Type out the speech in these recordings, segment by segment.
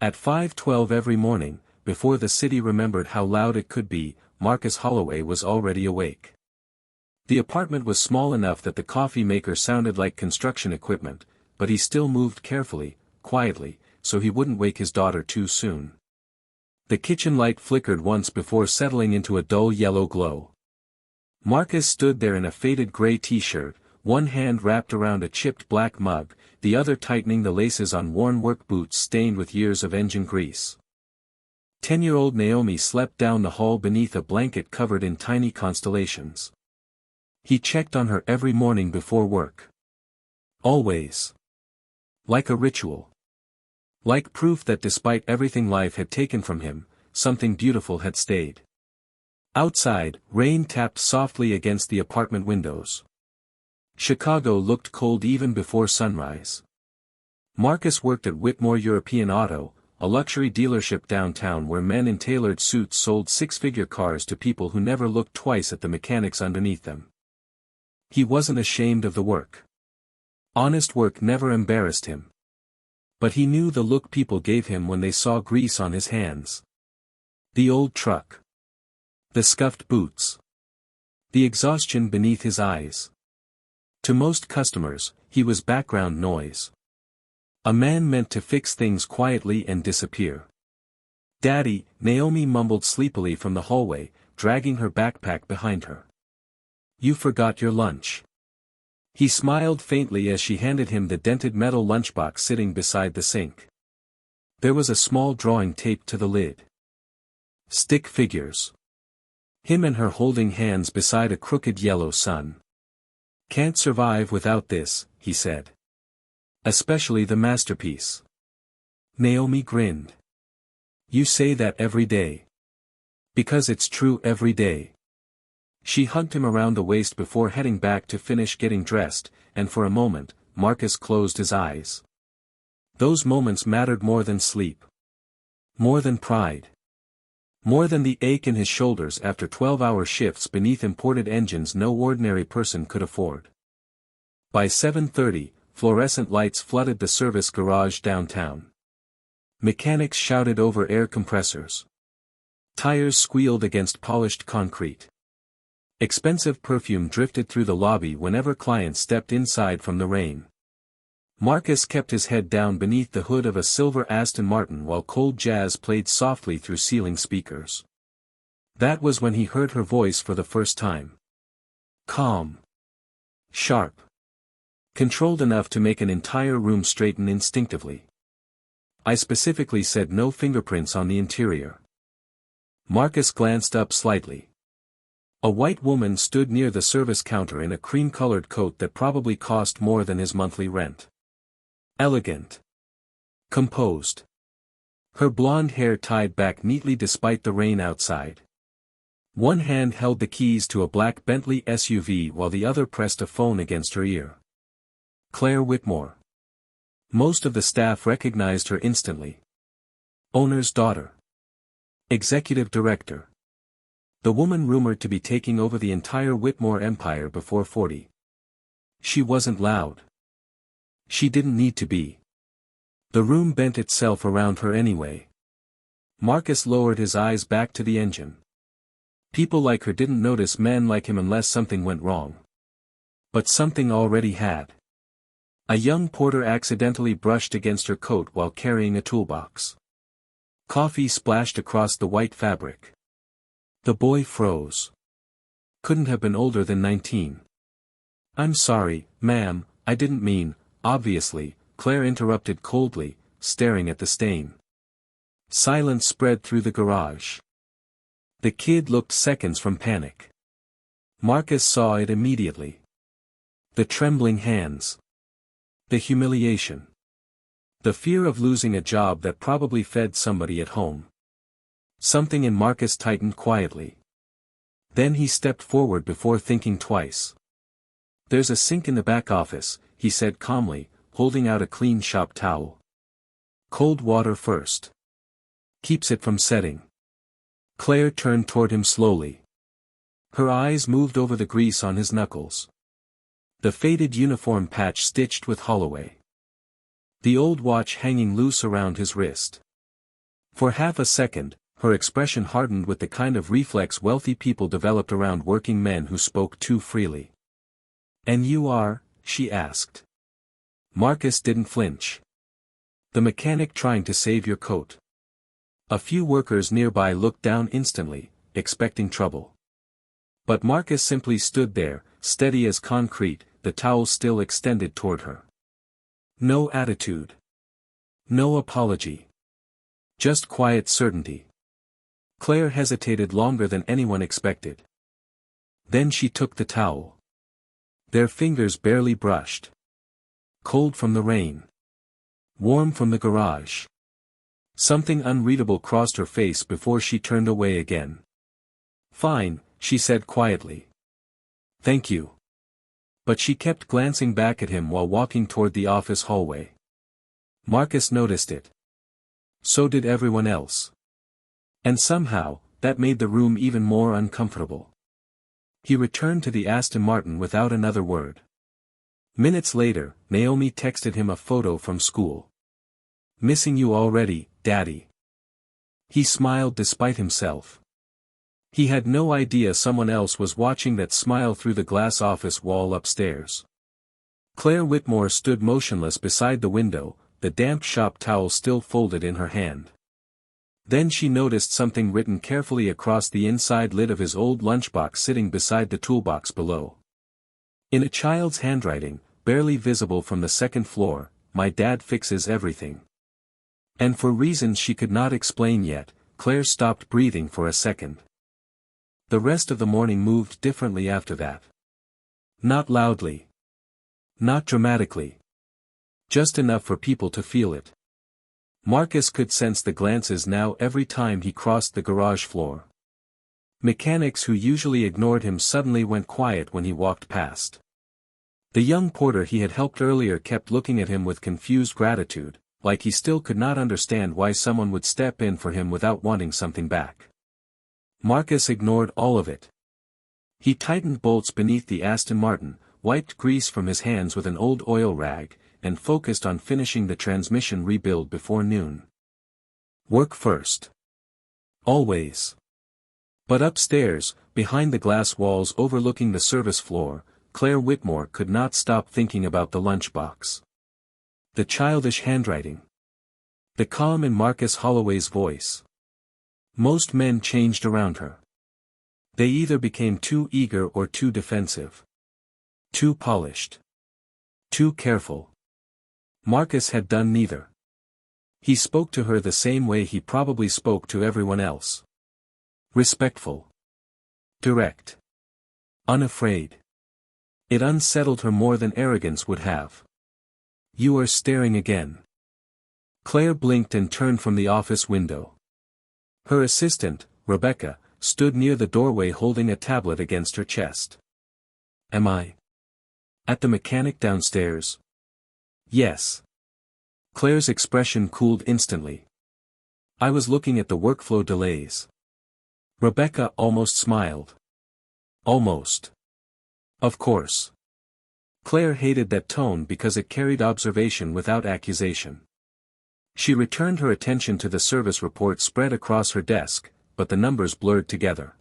At 5:12 every morning, before the city remembered how loud it could be, Marcus Holloway was already awake. The apartment was small enough that the coffee maker sounded like construction equipment, but he still moved carefully, quietly, so he wouldn't wake his daughter too soon. The kitchen light flickered once before settling into a dull yellow glow. Marcus stood there in a faded gray t-shirt, one hand wrapped around a chipped black mug, the other tightening the laces on worn work boots stained with years of engine grease. 10-year-old Naomi slept down the hall beneath a blanket covered in tiny constellations. He checked on her every morning before work. Always. Like a ritual. Like proof that despite everything life had taken from him, something beautiful had stayed. Outside, rain tapped softly against the apartment windows. Chicago looked cold even before sunrise. Marcus worked at Whitmore European Auto, a luxury dealership downtown where men in tailored suits sold six-figure cars to people who never looked twice at the mechanics underneath them. He wasn't ashamed of the work. Honest work never embarrassed him. But he knew the look people gave him when they saw grease on his hands. The old truck. The scuffed boots. The exhaustion beneath his eyes. To most customers, he was background noise. A man meant to fix things quietly and disappear. "Daddy," Naomi mumbled sleepily from the hallway, dragging her backpack behind her. "You forgot your lunch." He smiled faintly as she handed him the dented metal lunchbox sitting beside the sink. There was a small drawing taped to the lid. Stick figures. Him and her holding hands beside a crooked yellow sun. "Can't survive without this," he said. "Especially the masterpiece." Naomi grinned. "You say that every day." "Because it's true every day." She hugged him around the waist before heading back to finish getting dressed, and for a moment, Marcus closed his eyes. Those moments mattered more than sleep. More than pride. More than the ache in his shoulders after 12-hour shifts beneath imported engines no ordinary person could afford. By 7:30, fluorescent lights flooded the service garage downtown. Mechanics shouted over air compressors. Tires squealed against polished concrete. Expensive perfume drifted through the lobby whenever clients stepped inside from the rain. Marcus kept his head down beneath the hood of a silver Aston Martin while cold jazz played softly through ceiling speakers. That was when he heard her voice for the first time. Calm. Sharp. Controlled enough to make an entire room straighten instinctively. "I specifically said no fingerprints on the interior." Marcus glanced up slightly. A white woman stood near the service counter in a cream-colored coat that probably cost more than his monthly rent. Elegant. Composed. Her blonde hair tied back neatly despite the rain outside. One hand held the keys to a black Bentley SUV while the other pressed a phone against her ear. Claire Whitmore. Most of the staff recognized her instantly. Owner's daughter. Executive director. The woman rumored to be taking over the entire Whitmore empire before 40. She wasn't loud. She didn't need to be. The room bent itself around her anyway. Marcus lowered his eyes back to the engine. People like her didn't notice men like him unless something went wrong. But something already had. A young porter accidentally brushed against her coat while carrying a toolbox. Coffee splashed across the white fabric. The boy froze. Couldn't have been older than 19. "I'm sorry, ma'am, I didn't mean," obviously, Claire interrupted coldly, staring at the stain. Silence spread through the garage. The kid looked seconds from panic. Marcus saw it immediately. The trembling hands. The humiliation. The fear of losing a job that probably fed somebody at home. Something in Marcus tightened quietly. Then he stepped forward before thinking twice. "There's a sink in the back office," he said calmly, holding out a clean shop towel. "Cold water first. Keeps it from setting." Claire turned toward him slowly. Her eyes moved over the grease on his knuckles. The faded uniform patch stitched with Holloway. The old watch hanging loose around his wrist. For half a second, her expression hardened with the kind of reflex wealthy people developed around working men who spoke too freely. "And you are?" she asked. Marcus didn't flinch. "The mechanic trying to save your coat." A few workers nearby looked down instantly, expecting trouble. But Marcus simply stood there, steady as concrete, the towel still extended toward her. No attitude. No apology. Just quiet certainty. Claire hesitated longer than anyone expected. Then she took the towel. Their fingers barely brushed. Cold from the rain. Warm from the garage. Something unreadable crossed her face before she turned away again. "Fine," she said quietly. "Thank you." But she kept glancing back at him while walking toward the office hallway. Marcus noticed it. So did everyone else. And somehow, that made the room even more uncomfortable. He returned to the Aston Martin without another word. Minutes later, Naomi texted him a photo from school. "Missing you already, Daddy." He smiled despite himself. He had no idea someone else was watching that smile through the glass office wall upstairs. Claire Whitmore stood motionless beside the window, the damp shop towel still folded in her hand. Then she noticed something written carefully across the inside lid of his old lunchbox sitting beside the toolbox below. In a child's handwriting, barely visible from the second floor, "My dad fixes everything." And for reasons she could not explain yet, Claire stopped breathing for a second. The rest of the morning moved differently after that. Not loudly. Not dramatically. Just enough for people to feel it. Marcus could sense the glances now every time he crossed the garage floor. Mechanics who usually ignored him suddenly went quiet when he walked past. The young porter he had helped earlier kept looking at him with confused gratitude, like he still could not understand why someone would step in for him without wanting something back. Marcus ignored all of it. He tightened bolts beneath the Aston Martin, wiped grease from his hands with an old oil rag, and focused on finishing the transmission rebuild before noon. Work first. Always. But upstairs, behind the glass walls overlooking the service floor, Claire Whitmore could not stop thinking about the lunchbox. The childish handwriting. The calm in Marcus Holloway's voice. Most men changed around her. They either became too eager or too defensive. Too polished. Too careful. Marcus had done neither. He spoke to her the same way he probably spoke to everyone else. Respectful. Direct. Unafraid. It unsettled her more than arrogance would have. "You are staring again." Claire blinked and turned from the office window. Her assistant, Rebecca, stood near the doorway holding a tablet against her chest. "Am I at the mechanic downstairs?" "Yes." Claire's expression cooled instantly. "I was looking at the workflow delays." Rebecca almost smiled. Almost. Of course. Claire hated that tone because it carried observation without accusation. She returned her attention to the service report spread across her desk, but the numbers blurred together.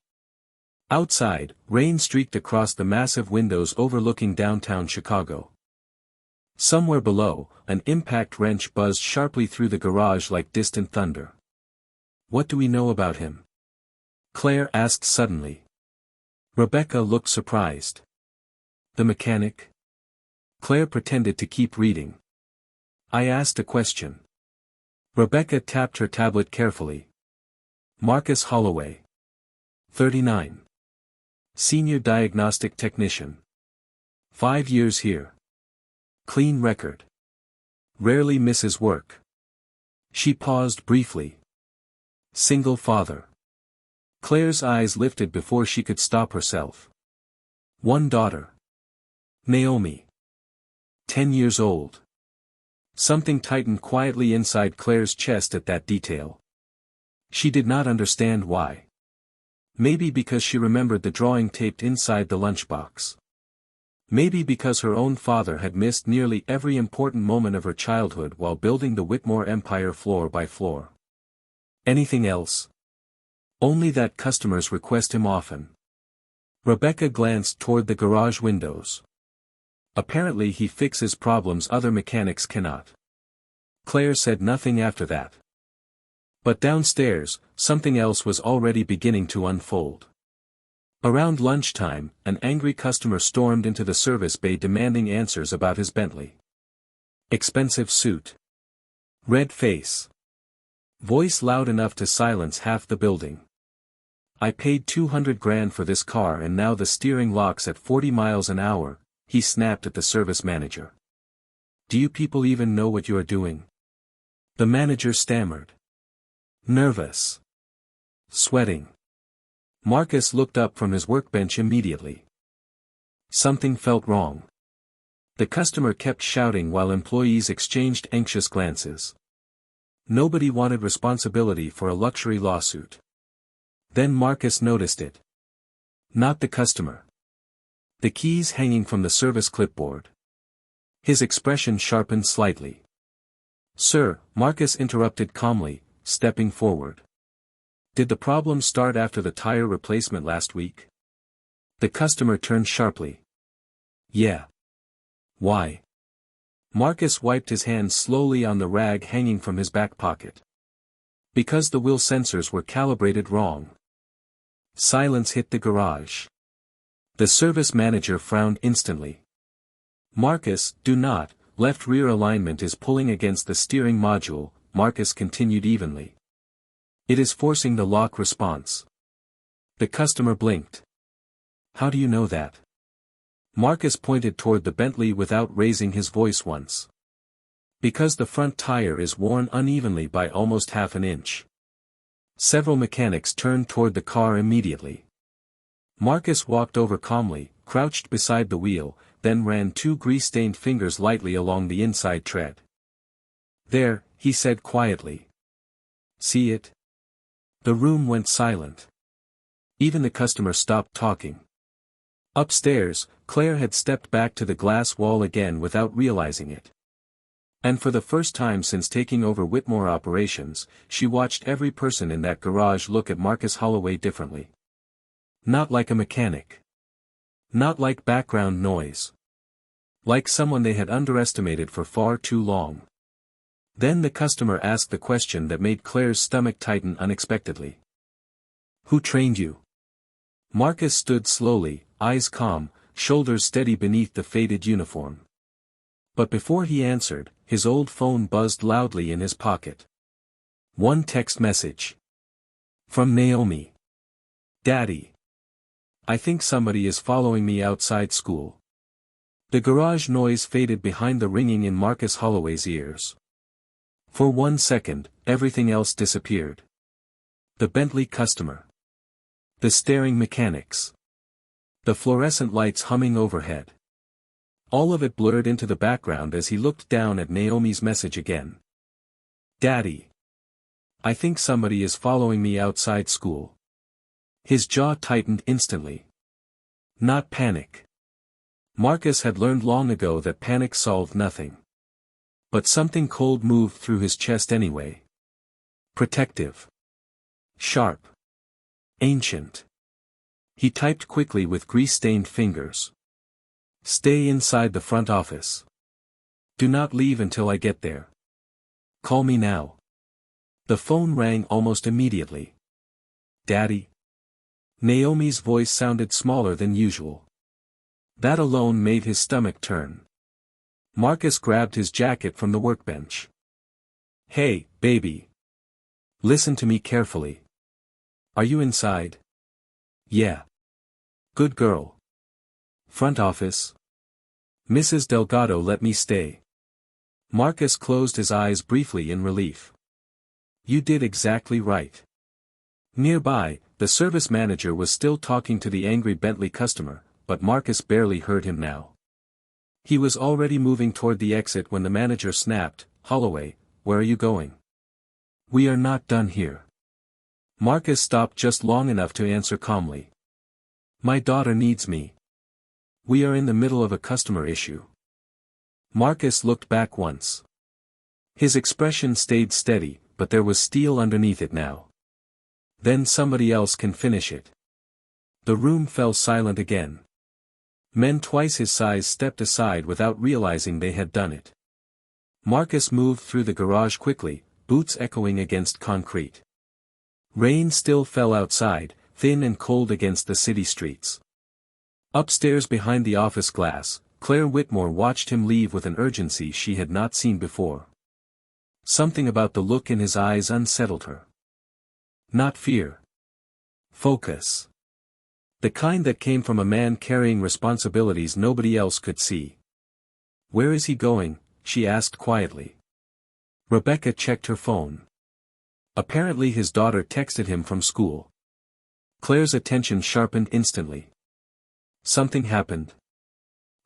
Outside, rain streaked across the massive windows overlooking downtown Chicago. Somewhere below, an impact wrench buzzed sharply through the garage like distant thunder. "What do we know about him?" Claire asked suddenly. Rebecca looked surprised. "The mechanic?" Claire pretended to keep reading. "I asked a question." Rebecca tapped her tablet carefully. "Marcus Holloway. 39. Senior Diagnostic Technician. 5 years here. Clean record. Rarely misses work." She paused briefly. "Single father." Claire's eyes lifted before she could stop herself. "One daughter. Naomi. 10 years old." Something tightened quietly inside Claire's chest at that detail. She did not understand why. Maybe because she remembered the drawing taped inside the lunchbox. Maybe because her own father had missed nearly every important moment of her childhood while building the Whitmore empire floor by floor. Anything else? Only that customers request him often. Rebecca glanced toward the garage windows. Apparently he fixes problems other mechanics cannot. Claire said nothing after that. But downstairs, something else was already beginning to unfold. Around lunchtime, an angry customer stormed into the service bay demanding answers about his Bentley. Expensive suit. Red face. Voice loud enough to silence half the building. I paid 200 grand for this car and now the steering locks at 40 miles an hour, he snapped at the service manager. Do you people even know what you are doing? The manager stammered. Nervous. Sweating. Marcus looked up from his workbench immediately. Something felt wrong. The customer kept shouting while employees exchanged anxious glances. Nobody wanted responsibility for a luxury lawsuit. Then Marcus noticed it. Not the customer. The keys hanging from the service clipboard. His expression sharpened slightly. Sir, Marcus interrupted calmly, stepping forward. Did the problem start after the tire replacement last week? The customer turned sharply. Yeah. Why? Marcus wiped his hand slowly on the rag hanging from his back pocket. Because the wheel sensors were calibrated wrong. Silence hit the garage. The service manager frowned instantly. Marcus, do not, left rear alignment is pulling against the steering module, Marcus continued evenly. It is forcing the lock response. The customer blinked. How do you know that? Marcus pointed toward the Bentley without raising his voice once. Because the front tire is worn unevenly by almost half an inch. Several mechanics turned toward the car immediately. Marcus walked over calmly, crouched beside the wheel, then ran two grease-stained fingers lightly along the inside tread. There, he said quietly. See it? The room went silent. Even the customer stopped talking. Upstairs, Claire had stepped back to the glass wall again without realizing it. And for the first time since taking over Whitmore operations, she watched every person in that garage look at Marcus Holloway differently. Not like a mechanic. Not like background noise. Like someone they had underestimated for far too long. Then the customer asked the question that made Claire's stomach tighten unexpectedly. Who trained you? Marcus stood slowly, eyes calm, shoulders steady beneath the faded uniform. But before he answered, his old phone buzzed loudly in his pocket. One text message. From Naomi. Daddy. I think somebody is following me outside school. The garage noise faded behind the ringing in Marcus Holloway's ears. For 1 second, everything else disappeared. The Bentley customer. The staring mechanics. The fluorescent lights humming overhead. All of it blurred into the background as he looked down at Naomi's message again. Daddy. I think somebody is following me outside school. His jaw tightened instantly. Not panic. Marcus had learned long ago that panic solved nothing. But something cold moved through his chest anyway. Protective. Sharp. Ancient. He typed quickly with grease-stained fingers. Stay inside the front office. Do not leave until I get there. Call me now. The phone rang almost immediately. Daddy? Naomi's voice sounded smaller than usual. That alone made his stomach turn. Marcus grabbed his jacket from the workbench. Hey, baby. Listen to me carefully. Are you inside? Yeah. Good girl. Front office. Mrs. Delgado let me stay. Marcus closed his eyes briefly in relief. You did exactly right. Nearby, the service manager was still talking to the angry Bentley customer, but Marcus barely heard him now. He was already moving toward the exit when the manager snapped, Holloway, where are you going? We are not done here. Marcus stopped just long enough to answer calmly. My daughter needs me. We are in the middle of a customer issue. Marcus looked back once. His expression stayed steady, but there was steel underneath it now. Then somebody else can finish it. The room fell silent again. Men twice his size stepped aside without realizing they had done it. Marcus moved through the garage quickly, boots echoing against concrete. Rain still fell outside, thin and cold against the city streets. Upstairs behind the office glass, Claire Whitmore watched him leave with an urgency she had not seen before. Something about the look in his eyes unsettled her. Not fear. Focus. The kind that came from a man carrying responsibilities nobody else could see. "Where is he going?" she asked quietly. Rebecca checked her phone. Apparently his daughter texted him from school. Claire's attention sharpened instantly. Something happened.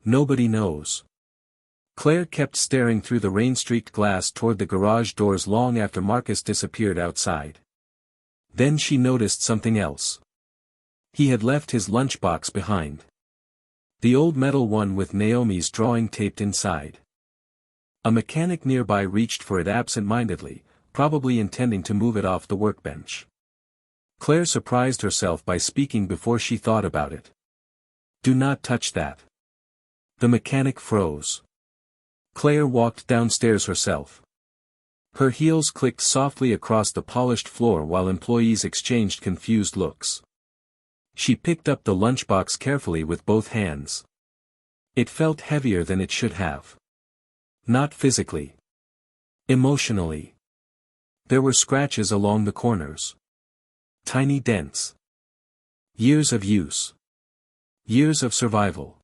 Nobody knows. Claire kept staring through the rain-streaked glass toward the garage doors long after Marcus disappeared outside. Then she noticed something else. He had left his lunchbox behind. The old metal one with Naomi's drawing taped inside. A mechanic nearby reached for it absent-mindedly, probably intending to move it off the workbench. Claire surprised herself by speaking before she thought about it. "Do not touch that." The mechanic froze. Claire walked downstairs herself. Her heels clicked softly across the polished floor while employees exchanged confused looks. She picked up the lunchbox carefully with both hands. It felt heavier than it should have. Not physically. Emotionally. There were scratches along the corners. Tiny dents. Years of use. Years of survival.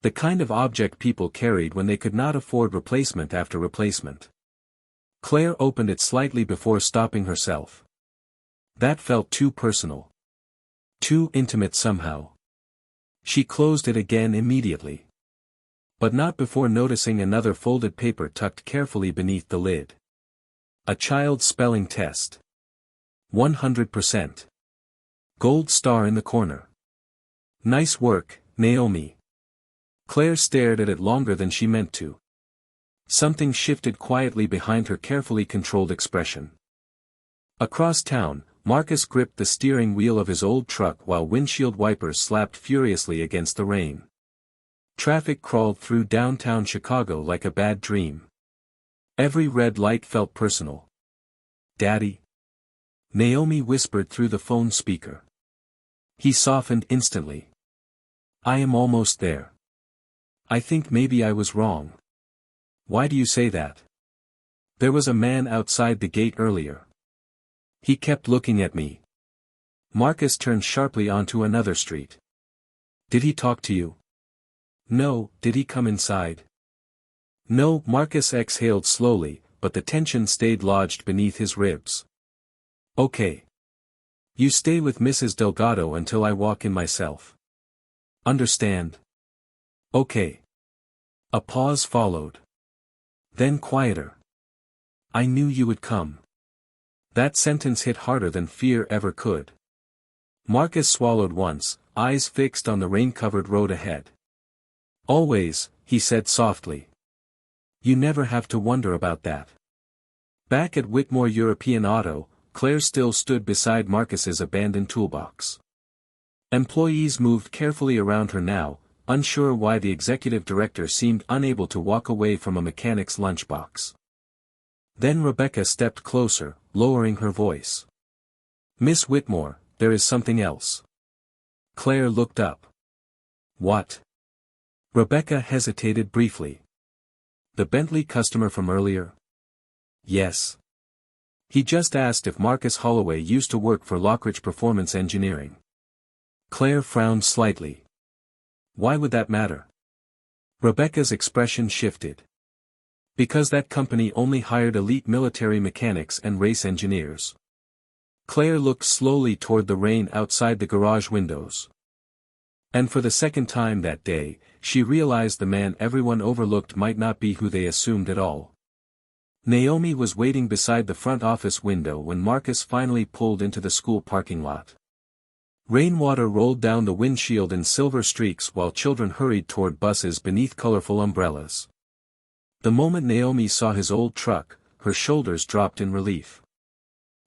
The kind of object people carried when they could not afford replacement after replacement. Claire opened it slightly before stopping herself. That felt too personal. Too intimate somehow. She closed it again immediately. But not before noticing another folded paper tucked carefully beneath the lid. A child's spelling test. 100%. Gold star in the corner. "Nice work, Naomi." Claire stared at it longer than she meant to. Something shifted quietly behind her carefully controlled expression. Across town, Marcus gripped the steering wheel of his old truck while windshield wipers slapped furiously against the rain. Traffic crawled through downtown Chicago like a bad dream. Every red light felt personal. "Daddy?" Naomi whispered through the phone speaker. He softened instantly. "I am almost there. I think maybe I was wrong." "Why do you say that?" "There was a man outside the gate earlier. He kept looking at me." Marcus turned sharply onto another street. "Did he talk to you?" "No." "Did he come inside?" "No." Marcus exhaled slowly, but the tension stayed lodged beneath his ribs. "Okay. You stay with Mrs. Delgado until I walk in myself. Understand?" "Okay." A pause followed. Then quieter. "I knew you would come." That sentence hit harder than fear ever could. Marcus swallowed once, eyes fixed on the rain-covered road ahead. "Always," he said softly. "You never have to wonder about that." Back at Whitmore European Auto, Claire still stood beside Marcus's abandoned toolbox. Employees moved carefully around her now, unsure why the executive director seemed unable to walk away from a mechanic's lunchbox. Then Rebecca stepped closer, lowering her voice. "Miss Whitmore, there is something else." Claire looked up. "What?" Rebecca hesitated briefly. "The Bentley customer from earlier?" "Yes. He just asked if Marcus Holloway used to work for Lockridge Performance Engineering." Claire frowned slightly. "Why would that matter?" Rebecca's expression shifted. "Because that company only hired elite military mechanics and race engineers." Claire looked slowly toward the rain outside the garage windows. And for the second time that day, she realized the man everyone overlooked might not be who they assumed at all. Naomi was waiting beside the front office window when Marcus finally pulled into the school parking lot. Rainwater rolled down the windshield in silver streaks while children hurried toward buses beneath colorful umbrellas. The moment Naomi saw his old truck, her shoulders dropped in relief.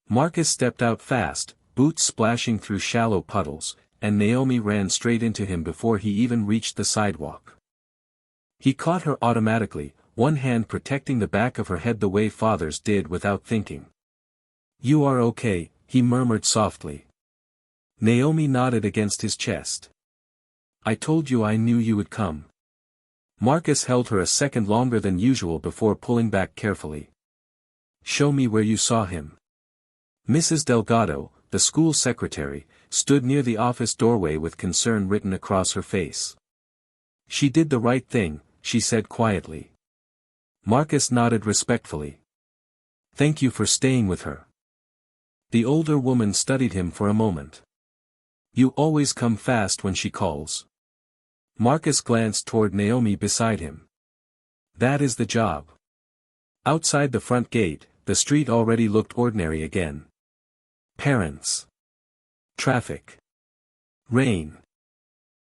Marcus stepped out fast, boots splashing through shallow puddles, and Naomi ran straight into him before he even reached the sidewalk. He caught her automatically, one hand protecting the back of her head the way fathers did without thinking. "You are okay," he murmured softly. Naomi nodded against his chest. "I told you I knew you would come." Marcus held her a second longer than usual before pulling back carefully. "Show me where you saw him." Mrs. Delgado, the school secretary, stood near the office doorway with concern written across her face. "She did the right thing," she said quietly. Marcus nodded respectfully. "Thank you for staying with her." The older woman studied him for a moment. "You always come fast when she calls." Marcus glanced toward Naomi beside him. "That is the job." Outside the front gate, the street already looked ordinary again. Parents. Traffic. Rain.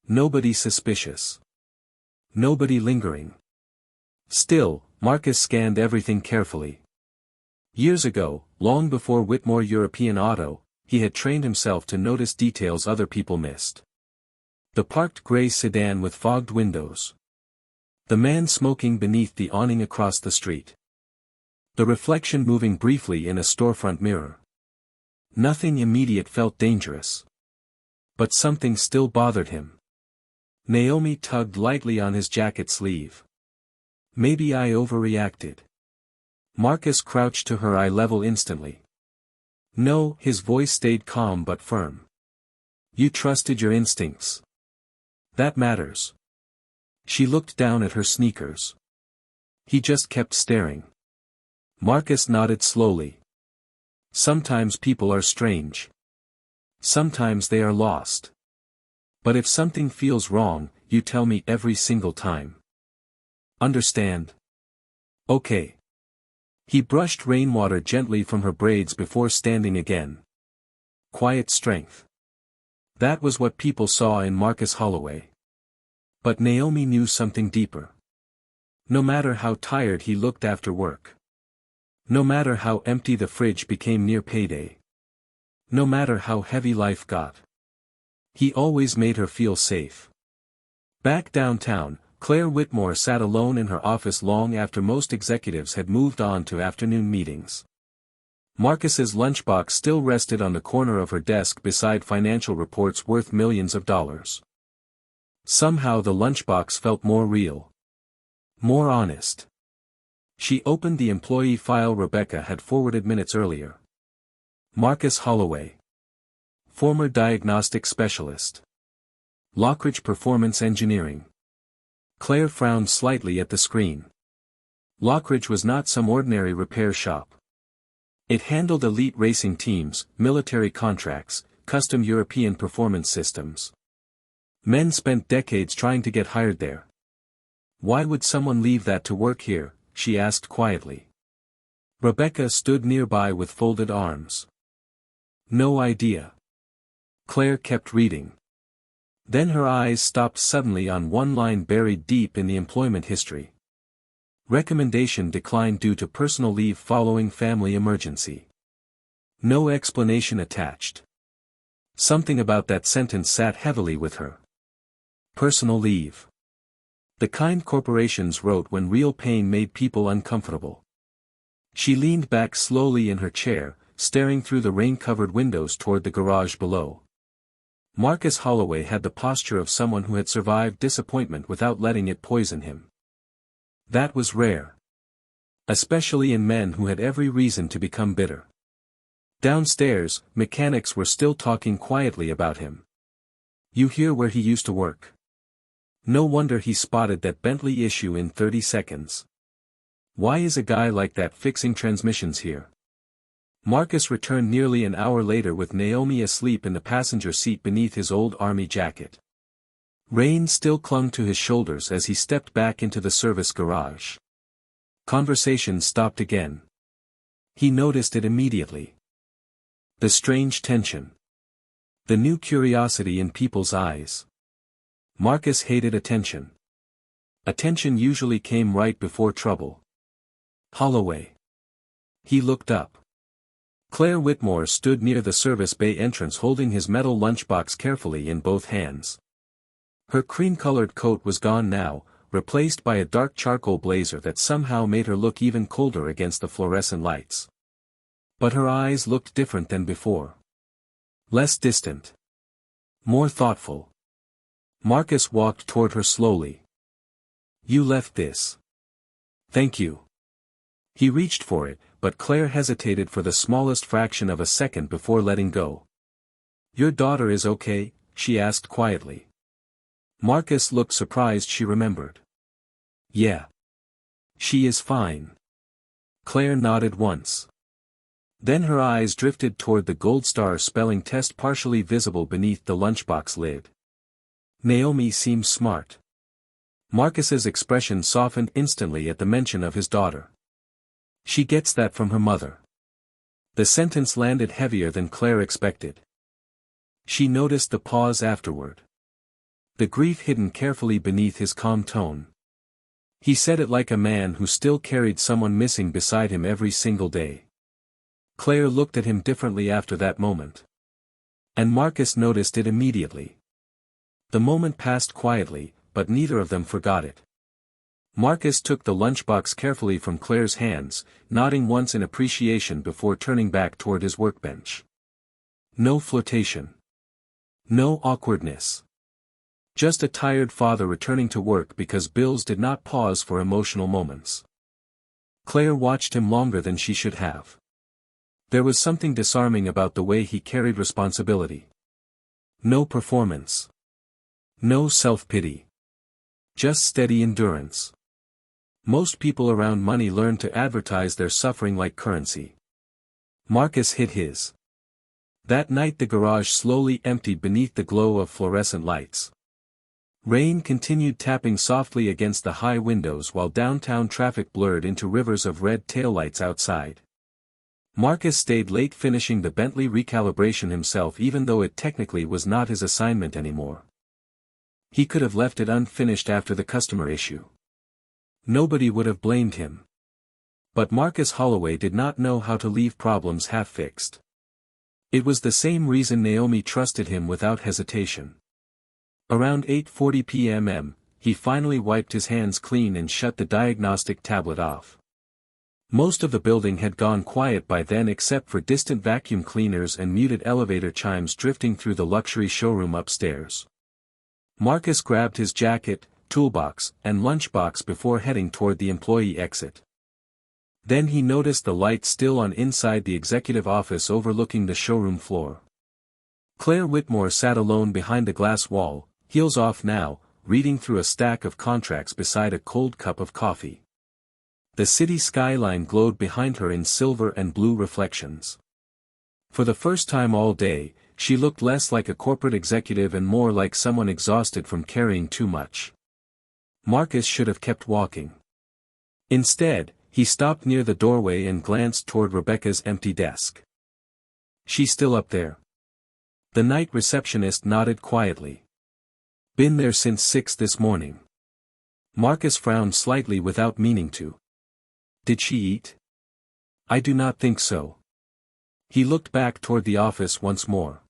Nobody suspicious. Nobody lingering. Still, Marcus scanned everything carefully. Years ago, long before Whitmore European Auto, he had trained himself to notice details other people missed. The parked gray sedan with fogged windows. The man smoking beneath the awning across the street. The reflection moving briefly in a storefront mirror. Nothing immediate felt dangerous. But something still bothered him. Naomi tugged lightly on his jacket sleeve. "Maybe I overreacted." Marcus crouched to her eye level instantly. "No," his voice stayed calm but firm. "You trusted your instincts. That matters." She looked down at her sneakers. He just kept staring. Marcus nodded slowly. "Sometimes people are strange. Sometimes they are lost. But if something feels wrong, you tell me every single time. Understand?" "Okay." He brushed rainwater gently from her braids before standing again. Quiet strength. That was what people saw in Marcus Holloway. But Naomi knew something deeper. No matter how tired he looked after work. No matter how empty the fridge became near payday. No matter how heavy life got. He always made her feel safe. Back downtown, Claire Whitmore sat alone in her office long after most executives had moved on to afternoon meetings. Marcus's lunchbox still rested on the corner of her desk beside financial reports worth millions of dollars. Somehow the lunchbox felt more real. More honest. She opened the employee file Rebecca had forwarded minutes earlier. Marcus Holloway. Former diagnostic specialist. Lockridge Performance Engineering. Claire frowned slightly at the screen. Lockridge was not some ordinary repair shop. It handled elite racing teams, military contracts, custom European performance systems. Men spent decades trying to get hired there. "Why would someone leave that to work here?" she asked quietly. Rebecca stood nearby with folded arms. "No idea." Claire kept reading. Then her eyes stopped suddenly on one line buried deep in the employment history. Recommendation declined due to personal leave following family emergency. No explanation attached. Something about that sentence sat heavily with her. Personal leave. The kind corporations wrote when real pain made people uncomfortable. She leaned back slowly in her chair, staring through the rain-covered windows toward the garage below. Marcus Holloway had the posture of someone who had survived disappointment without letting it poison him. That was rare. Especially in men who had every reason to become bitter. Downstairs, mechanics were still talking quietly about him. "You hear where he used to work?" No wonder he spotted that Bentley issue in 30 seconds. "Why is a guy like that fixing transmissions here?" Marcus returned nearly an hour later with Naomi asleep in the passenger seat beneath his old army jacket. Rain still clung to his shoulders as he stepped back into the service garage. Conversation stopped again. He noticed it immediately. The strange tension. The new curiosity in people's eyes. Marcus hated attention. Attention usually came right before trouble. Holloway. He looked up. Claire Whitmore stood near the service bay entrance holding his metal lunchbox carefully in both hands. Her cream-colored coat was gone now, replaced by a dark charcoal blazer that somehow made her look even colder against the fluorescent lights. But her eyes looked different than before. Less distant. More thoughtful. Marcus walked toward her slowly. "You left this." "Thank you." He reached for it, but Claire hesitated for the smallest fraction of a second before letting go. "Your daughter is okay?" she asked quietly. Marcus looked surprised she remembered. "Yeah. She is fine." Claire nodded once. Then her eyes drifted toward the gold star spelling test partially visible beneath the lunchbox lid. "Naomi seems smart." Marcus's expression softened instantly at the mention of his daughter. "She gets that from her mother." The sentence landed heavier than Claire expected. She noticed the pause afterward. The grief hidden carefully beneath his calm tone. He said it like a man who still carried someone missing beside him every single day. Claire looked at him differently after that moment. And Marcus noticed it immediately. The moment passed quietly, but neither of them forgot it. Marcus took the lunchbox carefully from Claire's hands, nodding once in appreciation before turning back toward his workbench. No flirtation. No awkwardness. Just a tired father returning to work because bills did not pause for emotional moments. Claire watched him longer than she should have. There was something disarming about the way he carried responsibility. No performance. No self-pity. Just steady endurance. Most people around money learn to advertise their suffering like currency. Marcus hit his. That night the garage slowly emptied beneath the glow of fluorescent lights. Rain continued tapping softly against the high windows while downtown traffic blurred into rivers of red taillights outside. Marcus stayed late finishing the Bentley recalibration himself even though it technically was not his assignment anymore. He could have left it unfinished after the customer issue. Nobody would have blamed him. But Marcus Holloway did not know how to leave problems half-fixed. It was the same reason Naomi trusted him without hesitation. Around 8:40 p.m., he finally wiped his hands clean and shut the diagnostic tablet off. Most of the building had gone quiet by then except for distant vacuum cleaners and muted elevator chimes drifting through the luxury showroom upstairs. Marcus grabbed his jacket, toolbox, and lunchbox before heading toward the employee exit. Then he noticed the lights still on inside the executive office overlooking the showroom floor. Claire Whitmore sat alone behind the glass wall, heels off now, reading through a stack of contracts beside a cold cup of coffee. The city skyline glowed behind her in silver and blue reflections. For the first time all day, she looked less like a corporate executive and more like someone exhausted from carrying too much. Marcus should have kept walking. Instead, he stopped near the doorway and glanced toward Rebecca's empty desk. "She's still up there?" The night receptionist nodded quietly. "Been there since 6 this morning." Marcus frowned slightly without meaning to. "Did she eat?" "I do not think so." He looked back toward the office once more.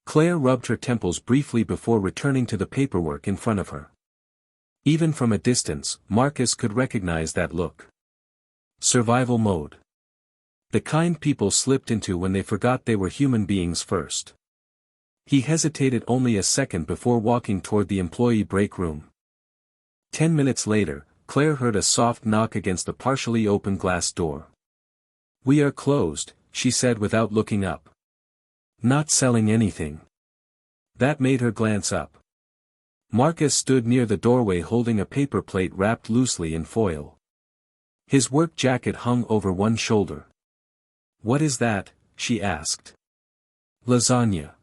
Claire rubbed her temples briefly before returning to the paperwork in front of her. Even from a distance, Marcus could recognize that look. Survival mode. The kind people slipped into when they forgot they were human beings first. He hesitated only a second before walking toward the employee break room. 10 minutes later, Claire heard a soft knock against the partially open glass door. "We are closed," she said without looking up. "Not selling anything." That made her glance up. Marcus stood near the doorway holding a paper plate wrapped loosely in foil. His work jacket hung over one shoulder. "What is that?" she asked. "Lasagna."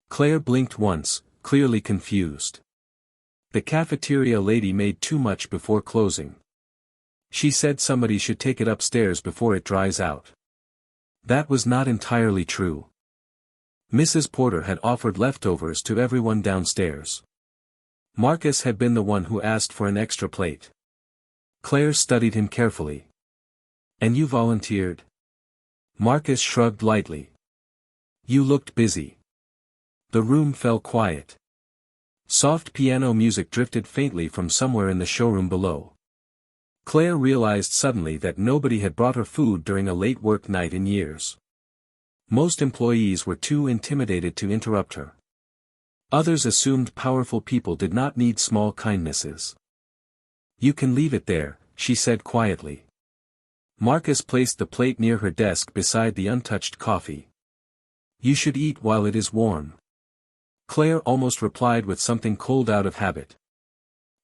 Claire blinked once, clearly confused. The cafeteria lady made too much before closing. She said somebody should take it upstairs before it dries out. That was not entirely true. Mrs. Porter had offered leftovers to everyone downstairs. Marcus had been the one who asked for an extra plate. Claire studied him carefully. And you volunteered? Marcus shrugged lightly. You looked busy. The room fell quiet. Soft piano music drifted faintly from somewhere in the showroom below. Claire realized suddenly that nobody had brought her food during a late work night in years. Most employees were too intimidated to interrupt her. Others assumed powerful people did not need small kindnesses. You can leave it there, she said quietly. Marcus placed the plate near her desk beside the untouched coffee. You should eat while it is warm. Claire almost replied with something cold out of habit.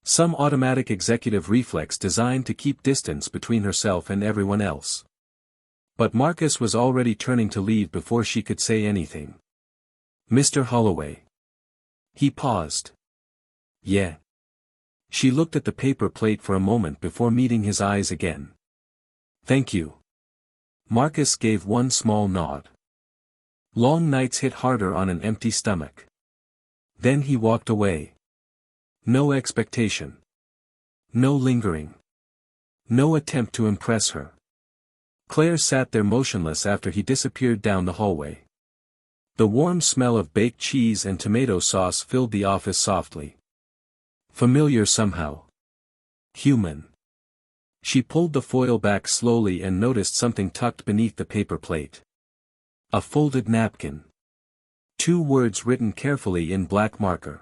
Some automatic executive reflex designed to keep distance between herself and everyone else. But Marcus was already turning to leave before she could say anything. Mr. Holloway. He paused. Yeah. She looked at the paper plate for a moment before meeting his eyes again. Thank you. Marcus gave one small nod. Long nights hit harder on an empty stomach. Then he walked away. No expectation. No lingering. No attempt to impress her. Claire sat there motionless after he disappeared down the hallway. The warm smell of baked cheese and tomato sauce filled the office softly. Familiar somehow. Human. She pulled the foil back slowly and noticed something tucked beneath the paper plate. A folded napkin. 2 words written carefully in black marker.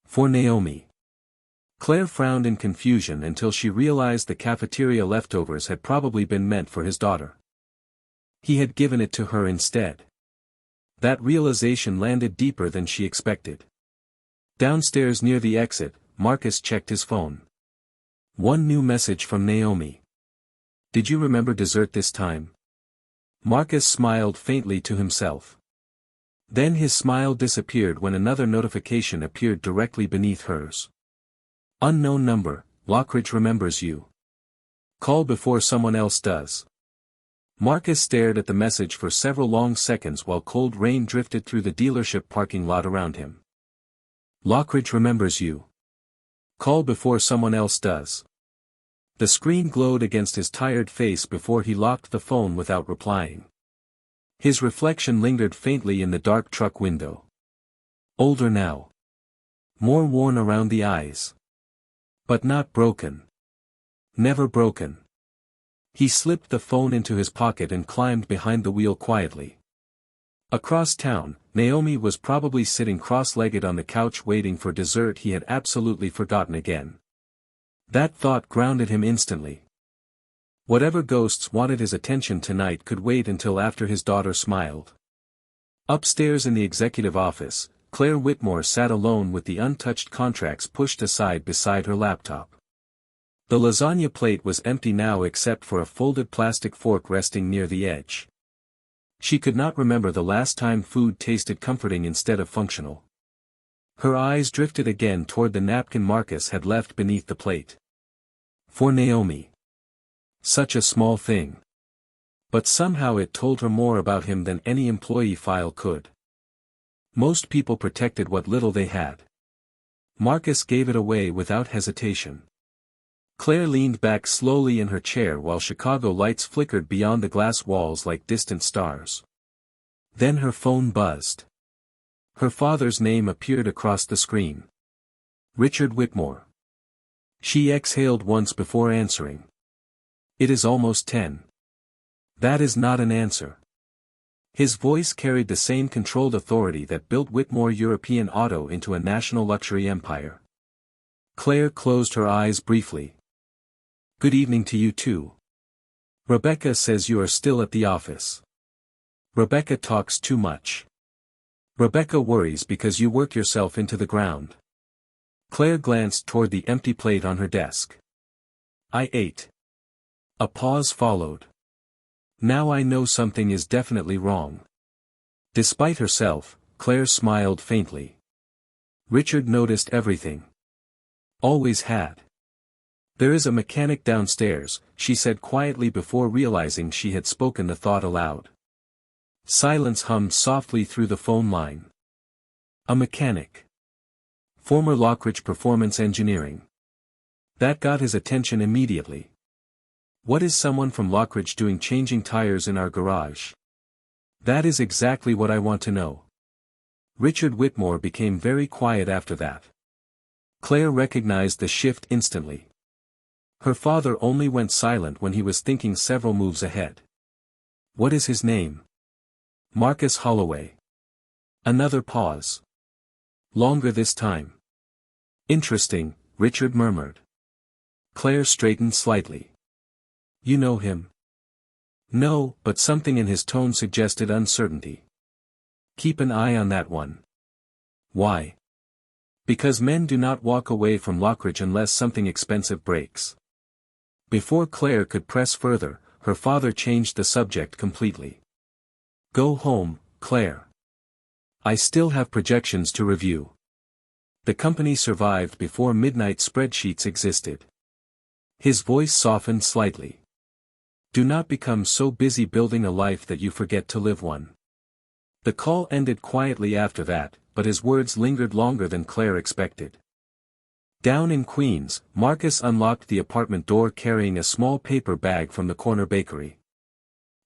For Naomi. Claire frowned in confusion until she realized the cafeteria leftovers had probably been meant for his daughter. He had given it to her instead. That realization landed deeper than she expected. Downstairs near the exit, Marcus checked his phone. One new message from Naomi. Did you remember dessert this time? Marcus smiled faintly to himself. Then his smile disappeared when another notification appeared directly beneath hers. Unknown number, Lockridge remembers you. Call before someone else does. Marcus stared at the message for several long seconds while cold rain drifted through the dealership parking lot around him. Lockridge remembers you. Call before someone else does. The screen glowed against his tired face before he locked the phone without replying. His reflection lingered faintly in the dark truck window. Older now. More worn around the eyes. But not broken. Never broken. He slipped the phone into his pocket and climbed behind the wheel quietly. Across town, Naomi was probably sitting cross-legged on the couch waiting for dessert he had absolutely forgotten again. That thought grounded him instantly. Whatever ghosts wanted his attention tonight could wait until after his daughter smiled. Upstairs in the executive office, Claire Whitmore sat alone with the untouched contracts pushed aside beside her laptop. The lasagna plate was empty now except for a folded plastic fork resting near the edge. She could not remember the last time food tasted comforting instead of functional. Her eyes drifted again toward the napkin Marcus had left beneath the plate. For Naomi. Such a small thing. But somehow it told her more about him than any employee file could. Most people protected what little they had. Marcus gave it away without hesitation. Claire leaned back slowly in her chair while Chicago lights flickered beyond the glass walls like distant stars. Then her phone buzzed. Her father's name appeared across the screen. Richard Whitmore. She exhaled once before answering. It is almost 10. That is not an answer. His voice carried the same controlled authority that built Whitmore European Auto into a national luxury empire. Claire closed her eyes briefly. Good evening to you too. Rebecca says you are still at the office. Rebecca talks too much. Rebecca worries because you work yourself into the ground. Claire glanced toward the empty plate on her desk. I ate. A pause followed. Now I know something is definitely wrong. Despite herself, Claire smiled faintly. Richard noticed everything. Always had. There is a mechanic downstairs, she said quietly before realizing she had spoken the thought aloud. Silence hummed softly through the phone line. A mechanic. Former Lockridge Performance Engineering. That got his attention immediately. What is someone from Lockridge doing changing tires in our garage? That is exactly what I want to know. Richard Whitmore became very quiet after that. Claire recognized the shift instantly. Her father only went silent when he was thinking several moves ahead. What is his name? Marcus Holloway. Another pause. Longer this time. Interesting, Richard murmured. Claire straightened slightly. You know him? No, but something in his tone suggested uncertainty. Keep an eye on that one. Why? Because men do not walk away from Lockridge unless something expensive breaks. Before Claire could press further, her father changed the subject completely. Go home, Claire. I still have projections to review. The company survived before midnight spreadsheets existed. His voice softened slightly. Do not become so busy building a life that you forget to live one. The call ended quietly after that, but his words lingered longer than Claire expected. Down in Queens, Marcus unlocked the apartment door carrying a small paper bag from the corner bakery.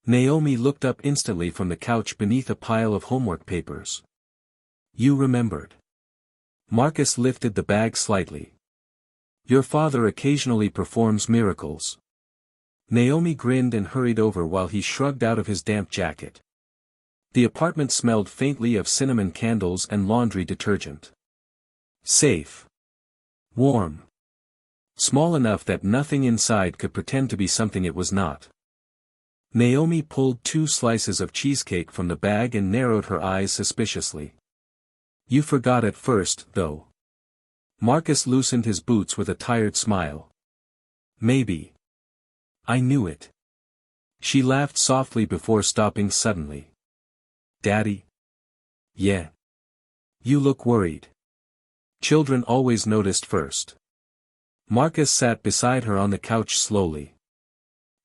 Naomi looked up instantly from the couch beneath a pile of homework papers. You remembered. Marcus lifted the bag slightly. Your father occasionally performs miracles. Naomi grinned and hurried over while he shrugged out of his damp jacket. The apartment smelled faintly of cinnamon candles and laundry detergent. Safe. Warm. Small enough that nothing inside could pretend to be something it was not. Naomi pulled 2 slices of cheesecake from the bag and narrowed her eyes suspiciously. You forgot at first, though. Marcus loosened his boots with a tired smile. Maybe. I knew it. She laughed softly before stopping suddenly. Daddy? Yeah. You look worried. Children always noticed first. Marcus sat beside her on the couch slowly.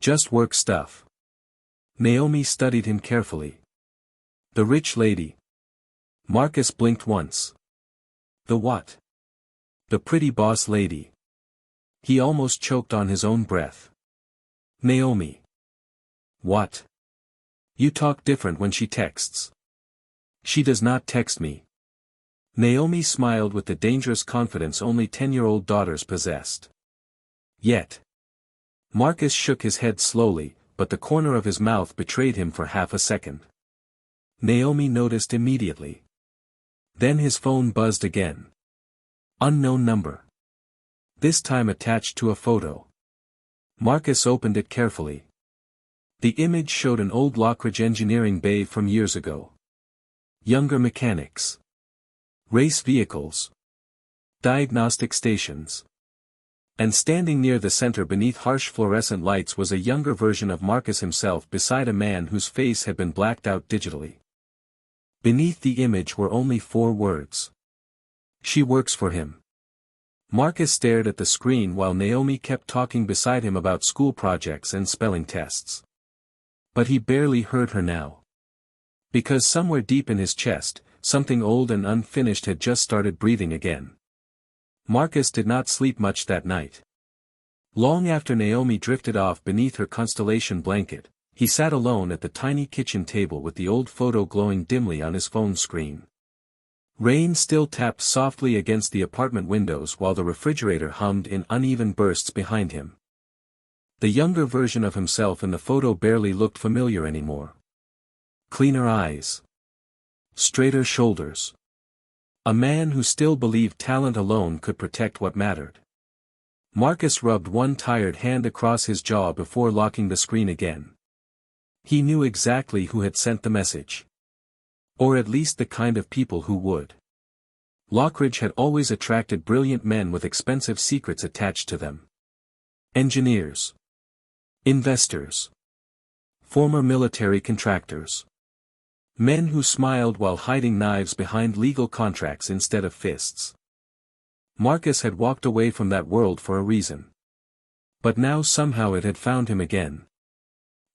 Just work stuff. Naomi studied him carefully. The rich lady. Marcus blinked once. The what? The pretty boss lady. He almost choked on his own breath. Naomi. What? You talk different when she texts. She does not text me. Naomi smiled with the dangerous confidence only 10-year-old daughters possessed. Yet. Marcus shook his head slowly, but the corner of his mouth betrayed him for half a second. Naomi noticed immediately. Then his phone buzzed again. Unknown number. This time attached to a photo. Marcus opened it carefully. The image showed an old Lockridge engineering bay from years ago. Younger mechanics. Race vehicles. Diagnostic stations. And standing near the center beneath harsh fluorescent lights was a younger version of Marcus himself beside a man whose face had been blacked out digitally. Beneath the image were only 4 words. She works for him. Marcus stared at the screen while Naomi kept talking beside him about school projects and spelling tests. But he barely heard her now. Because somewhere deep in his chest, something old and unfinished had just started breathing again. Marcus did not sleep much that night. Long after Naomi drifted off beneath her constellation blanket, he sat alone at the tiny kitchen table with the old photo glowing dimly on his phone screen. Rain still tapped softly against the apartment windows while the refrigerator hummed in uneven bursts behind him. The younger version of himself in the photo barely looked familiar anymore. Cleaner eyes. Straighter shoulders. A man who still believed talent alone could protect what mattered. Marcus rubbed one tired hand across his jaw before locking the screen again. He knew exactly who had sent the message. Or at least the kind of people who would. Lockridge had always attracted brilliant men with expensive secrets attached to them. Engineers. Investors. Former military contractors. Men who smiled while hiding knives behind legal contracts instead of fists. Marcus had walked away from that world for a reason. But now somehow it had found him again.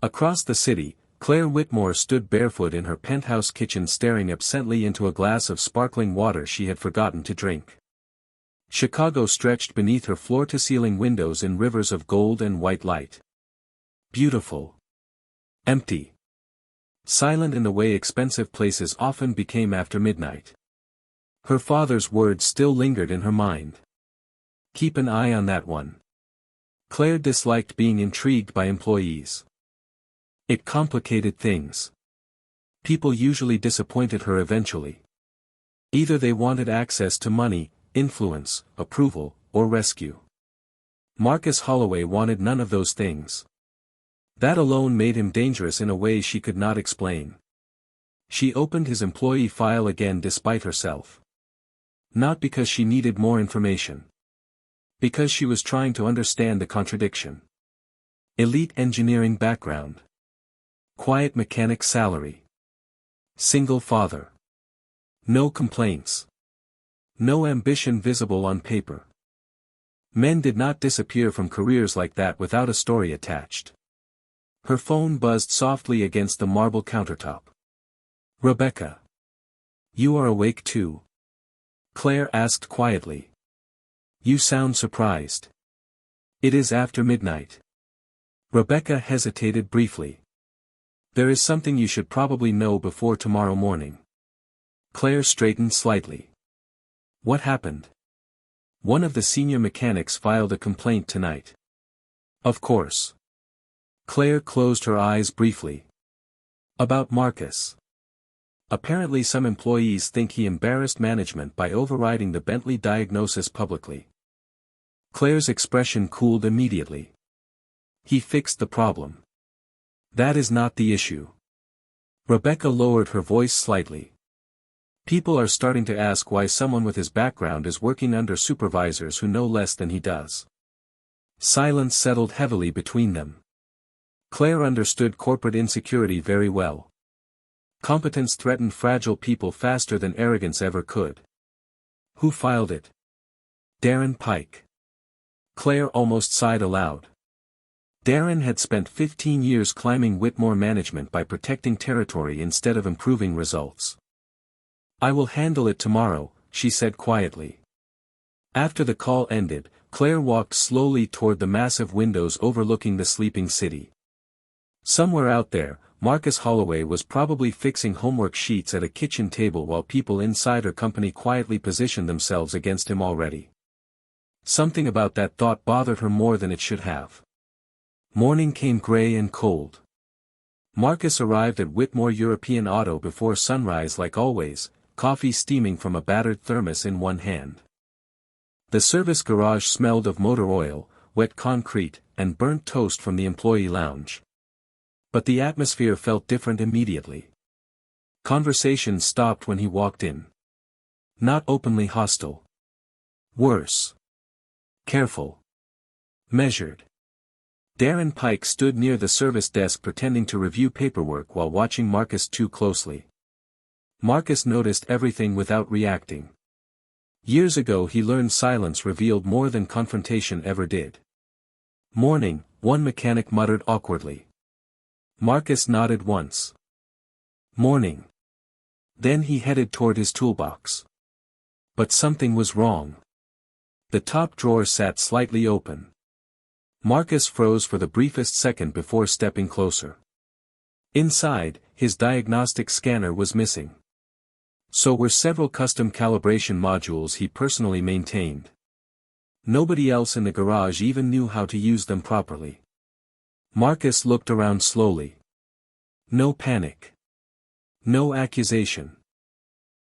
Across the city, Claire Whitmore stood barefoot in her penthouse kitchen staring absently into a glass of sparkling water she had forgotten to drink. Chicago stretched beneath her floor-to-ceiling windows in rivers of gold and white light. Beautiful. Empty. Silent in the way expensive places often became after midnight. Her father's words still lingered in her mind. Keep an eye on that one. Claire disliked being intrigued by employees. It complicated things. People usually disappointed her eventually. Either they wanted access to money, influence, approval, or rescue. Marcus Holloway wanted none of those things. That alone made him dangerous in a way she could not explain. She opened his employee file again despite herself. Not because she needed more information. Because she was trying to understand the contradiction. Elite engineering background. Quiet mechanic salary. Single father. No complaints. No ambition visible on paper. Men did not disappear from careers like that without a story attached. Her phone buzzed softly against the marble countertop. Rebecca. You are awake too? Claire asked quietly. You sound surprised. It is after midnight. Rebecca hesitated briefly. There is something you should probably know before tomorrow morning. Claire straightened slightly. What happened? One of the senior mechanics filed a complaint tonight. Of course. Claire closed her eyes briefly. About Marcus. Apparently some employees think he embarrassed management by overriding the Bentley diagnosis publicly. Claire's expression cooled immediately. He fixed the problem. That is not the issue. Rebecca lowered her voice slightly. People are starting to ask why someone with his background is working under supervisors who know less than he does. Silence settled heavily between them. Claire understood corporate insecurity very well. Competence threatened fragile people faster than arrogance ever could. Who filed it? Darren Pike. Claire almost sighed aloud. Darren had spent 15 years climbing Whitmore management by protecting territory instead of improving results. I will handle it tomorrow, she said quietly. After the call ended, Claire walked slowly toward the massive windows overlooking the sleeping city. Somewhere out there, Marcus Holloway was probably fixing homework sheets at a kitchen table while people inside her company quietly positioned themselves against him already. Something about that thought bothered her more than it should have. Morning came gray and cold. Marcus arrived at Whitmore European Auto before sunrise like always, coffee steaming from a battered thermos in one hand. The service garage smelled of motor oil, wet concrete, and burnt toast from the employee lounge. But the atmosphere felt different immediately. Conversation stopped when he walked in. Not openly hostile. Worse. Careful. Measured. Darren Pike stood near the service desk pretending to review paperwork while watching Marcus too closely. Marcus noticed everything without reacting. Years ago he learned silence revealed more than confrontation ever did. Morning, one mechanic muttered awkwardly. Marcus nodded once. Morning. Then he headed toward his toolbox. But something was wrong. The top drawer sat slightly open. Marcus froze for the briefest second before stepping closer. Inside, his diagnostic scanner was missing. So were several custom calibration modules he personally maintained. Nobody else in the garage even knew how to use them properly. Marcus looked around slowly. No panic. No accusation.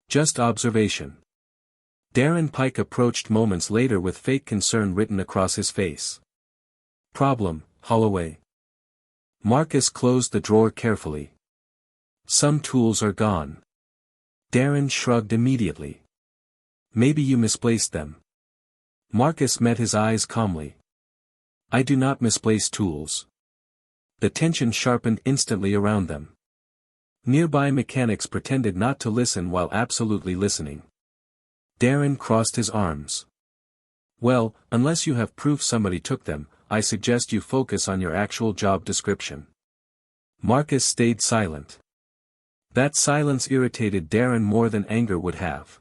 Just observation. Darren Pike approached moments later with fake concern written across his face. Problem, Holloway. Marcus closed the drawer carefully. Some tools are gone. Darren shrugged immediately. Maybe you misplaced them. Marcus met his eyes calmly. I do not misplace tools. The tension sharpened instantly around them. Nearby mechanics pretended not to listen while absolutely listening. Darren crossed his arms. Well, unless you have proof somebody took them, I suggest you focus on your actual job description. Marcus stayed silent. That silence irritated Darren more than anger would have.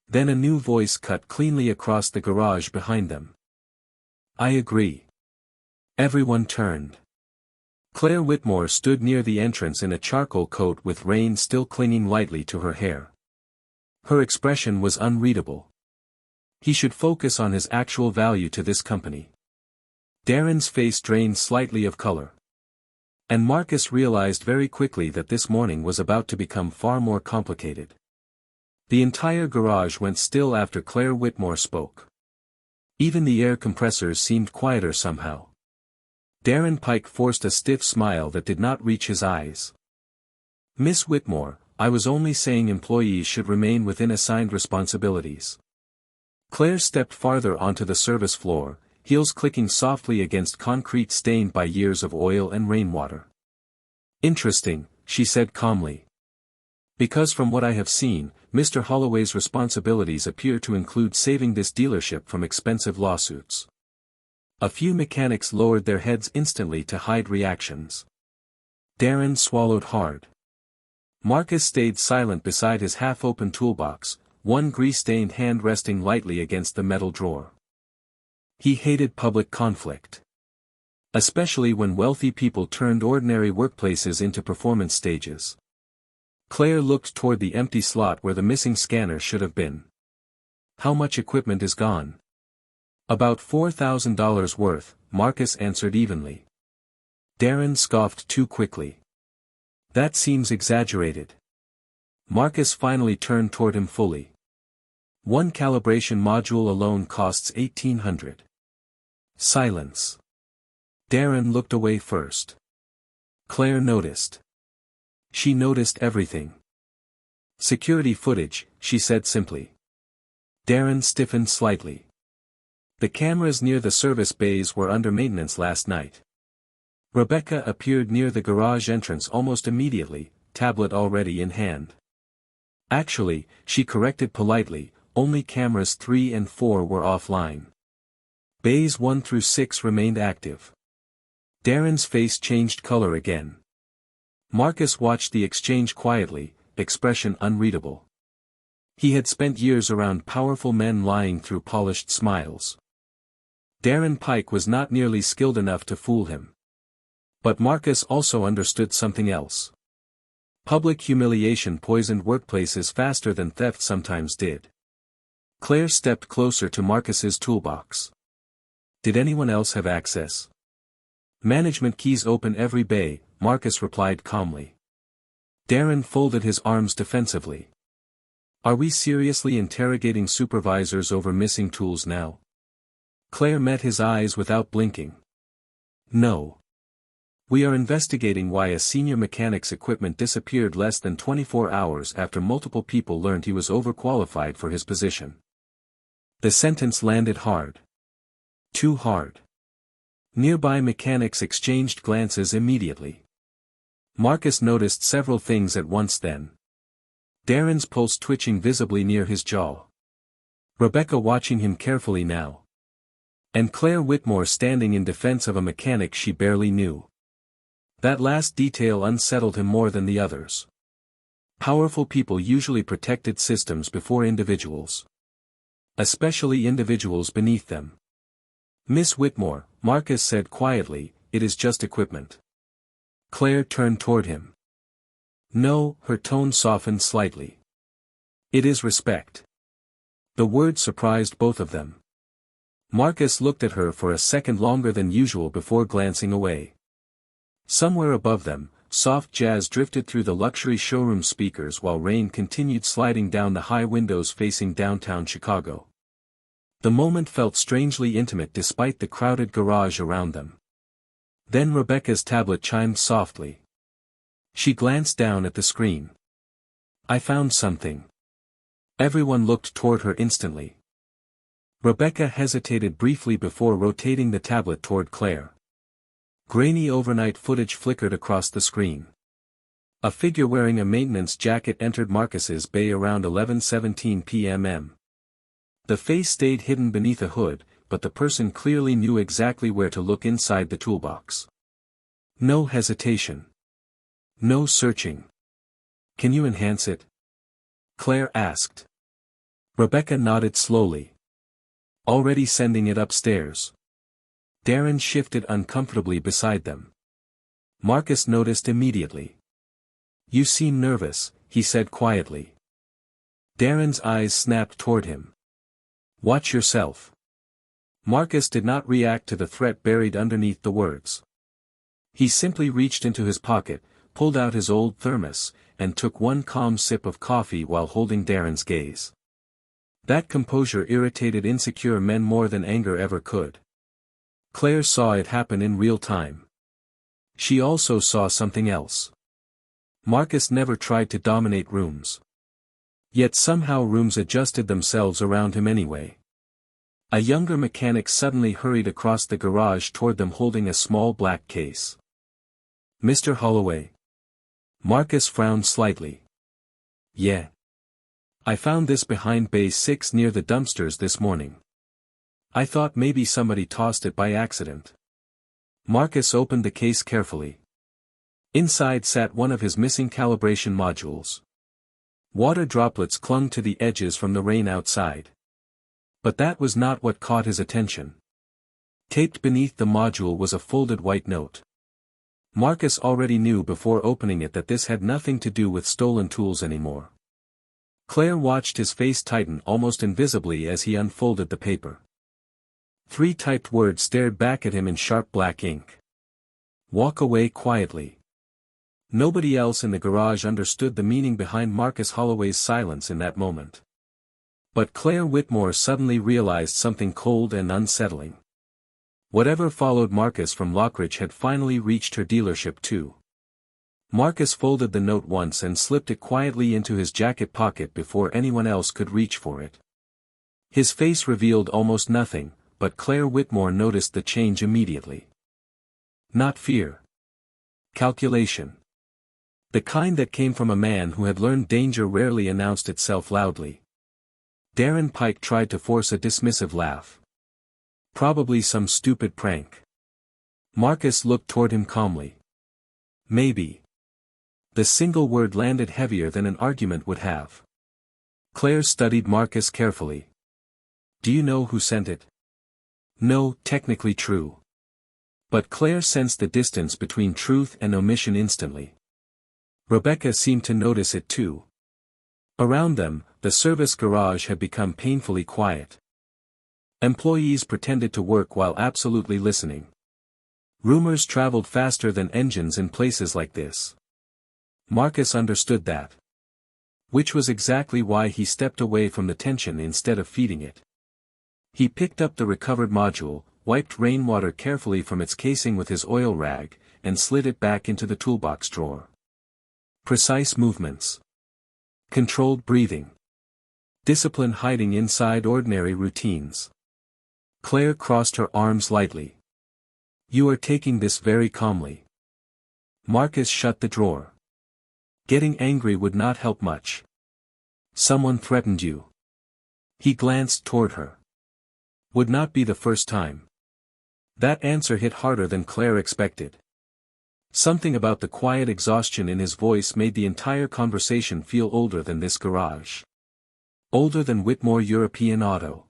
Then a new voice cut cleanly across the garage behind them. I agree. Everyone turned. Claire Whitmore stood near the entrance in a charcoal coat with rain still clinging lightly to her hair. Her expression was unreadable. He should focus on his actual value to this company. Darren's face drained slightly of color. And Marcus realized very quickly that this morning was about to become far more complicated. The entire garage went still after Claire Whitmore spoke. Even the air compressors seemed quieter somehow. Darren Pike forced a stiff smile that did not reach his eyes. "Miss Whitmore, I was only saying employees should remain within assigned responsibilities." Claire stepped farther onto the service floor, heels clicking softly against concrete stained by years of oil and rainwater. "Interesting," she said calmly. "Because from what I have seen, Mr. Holloway's responsibilities appear to include saving this dealership from expensive lawsuits." A few mechanics lowered their heads instantly to hide reactions. Darren swallowed hard. Marcus stayed silent beside his half-open toolbox, one grease-stained hand resting lightly against the metal drawer. He hated public conflict. Especially when wealthy people turned ordinary workplaces into performance stages. Claire looked toward the empty slot where the missing scanner should have been. "How much equipment is gone?" "About $4,000 worth," Marcus answered evenly. Darren scoffed too quickly. "That seems exaggerated." Marcus finally turned toward him fully. "One calibration module alone costs $1,800. Silence. Darren looked away first. Claire noticed. She noticed everything. "Security footage," she said simply. Darren stiffened slightly. The cameras near the service bays were under maintenance last night. Rebecca appeared near the garage entrance almost immediately, tablet already in hand. Actually, she corrected politely, only cameras 3 and 4 were offline. Bays 1 through 6 remained active. Darren's face changed color again. Marcus watched the exchange quietly, expression unreadable. He had spent years around powerful men lying through polished smiles. Darren Pike was not nearly skilled enough to fool him. But Marcus also understood something else. Public humiliation poisoned workplaces faster than theft sometimes did. Claire stepped closer to Marcus's toolbox. "Did anyone else have access?" "Management keys open every bay," Marcus replied calmly. Darren folded his arms defensively. "Are we seriously interrogating supervisors over missing tools now?" Claire met his eyes without blinking. "No. We are investigating why a senior mechanic's equipment disappeared less than 24 hours after multiple people learned he was overqualified for his position." The sentence landed hard. Too hard. Nearby mechanics exchanged glances immediately. Marcus noticed several things at once then. Darren's pulse twitching visibly near his jaw. Rebecca watching him carefully now. And Claire Whitmore standing in defense of a mechanic she barely knew. That last detail unsettled him more than the others. Powerful people usually protected systems before individuals. Especially individuals beneath them. "Miss Whitmore," Marcus said quietly, "it is just equipment." Claire turned toward him. "No," her tone softened slightly. "It is respect." The word surprised both of them. Marcus looked at her for a second longer than usual before glancing away. Somewhere above them, soft jazz drifted through the luxury showroom speakers while rain continued sliding down the high windows facing downtown Chicago. The moment felt strangely intimate despite the crowded garage around them. Then Rebecca's tablet chimed softly. She glanced down at the screen. "I found something." Everyone looked toward her instantly. Rebecca hesitated briefly before rotating the tablet toward Claire. Grainy overnight footage flickered across the screen. A figure wearing a maintenance jacket entered Marcus's bay around 11:17 p.m. The face stayed hidden beneath a hood, but the person clearly knew exactly where to look inside the toolbox. No hesitation. No searching. "Can you enhance it?" Claire asked. Rebecca nodded slowly. "Already sending it upstairs." Darren shifted uncomfortably beside them. Marcus noticed immediately. "You seem nervous," he said quietly. Darren's eyes snapped toward him. "Watch yourself." Marcus did not react to the threat buried underneath the words. He simply reached into his pocket, pulled out his old thermos, and took one calm sip of coffee while holding Darren's gaze. That composure irritated insecure men more than anger ever could. Claire saw it happen in real time. She also saw something else. Marcus never tried to dominate rooms. Yet somehow rooms adjusted themselves around him anyway. A younger mechanic suddenly hurried across the garage toward them holding a small black case. "Mr. Holloway?" Marcus frowned slightly. "Yeah. I found this behind Bay 6 near the dumpsters this morning. I thought maybe somebody tossed it by accident." Marcus opened the case carefully. Inside sat one of his missing calibration modules. Water droplets clung to the edges from the rain outside. But that was not what caught his attention. Taped beneath the module was a folded white note. Marcus already knew before opening it that this had nothing to do with stolen tools anymore. Claire watched his face tighten almost invisibly as he unfolded the paper. 3 typed words stared back at him in sharp black ink. "Walk away quietly." Nobody else in the garage understood the meaning behind Marcus Holloway's silence in that moment. But Claire Whitmore suddenly realized something cold and unsettling. Whatever followed Marcus from Lockridge had finally reached her dealership too. Marcus folded the note once and slipped it quietly into his jacket pocket before anyone else could reach for it. His face revealed almost nothing, but Claire Whitmore noticed the change immediately. Not fear. Calculation. The kind that came from a man who had learned danger rarely announced itself loudly. Darren Pike tried to force a dismissive laugh. "Probably some stupid prank." Marcus looked toward him calmly. "Maybe." The single word landed heavier than an argument would have. Claire studied Marcus carefully. "Do you know who sent it?" No, technically true. But Claire sensed the distance between truth and omission instantly. Rebecca seemed to notice it too. Around them, the service garage had become painfully quiet. Employees pretended to work while absolutely listening. Rumors traveled faster than engines in places like this. Marcus understood that. Which was exactly why he stepped away from the tension instead of feeding it. He picked up the recovered module, wiped rainwater carefully from its casing with his oil rag, and slid it back into the toolbox drawer. Precise movements. Controlled breathing. Discipline hiding inside ordinary routines. Claire crossed her arms lightly. "You are taking this very calmly." Marcus shut the drawer. Getting angry would not help much. "Someone threatened you." He glanced toward her. "Would not be the first time." That answer hit harder than Claire expected. Something about the quiet exhaustion in his voice made the entire conversation feel older than this garage. Older than Whitmore European Auto.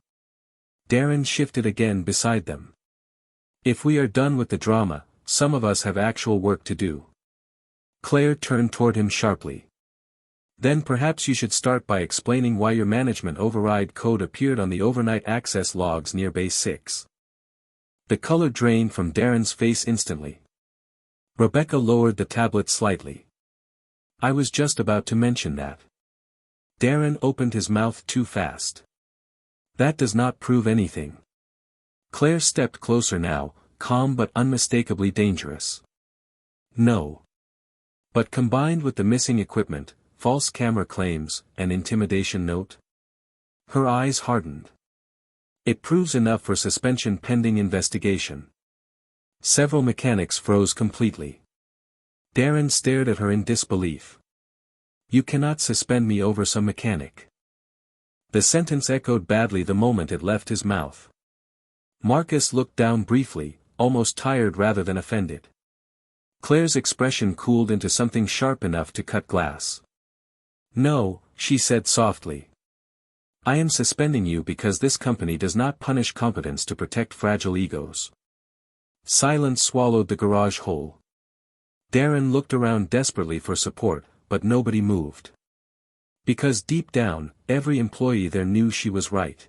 Darren shifted again beside them. "If we are done with the drama, some of us have actual work to do." Claire turned toward him sharply. "Then perhaps you should start by explaining why your management override code appeared on the overnight access logs near Bay 6. The color drained from Darren's face instantly. Rebecca lowered the tablet slightly. "I was just about to mention that." Darren opened his mouth too fast. "That does not prove anything." Claire stepped closer now, calm but unmistakably dangerous. "No. But combined with the missing equipment, false camera claims, and intimidation note?" Her eyes hardened. "It proves enough for suspension pending investigation." Several mechanics froze completely. Darren stared at her in disbelief. "You cannot suspend me over some mechanic." The sentence echoed badly the moment it left his mouth. Marcus looked down briefly, almost tired rather than offended. Claire's expression cooled into something sharp enough to cut glass. "No," she said softly. "I am suspending you because this company does not punish competence to protect fragile egos." Silence swallowed the garage whole. Darren looked around desperately for support, but nobody moved. Because deep down, every employee there knew she was right.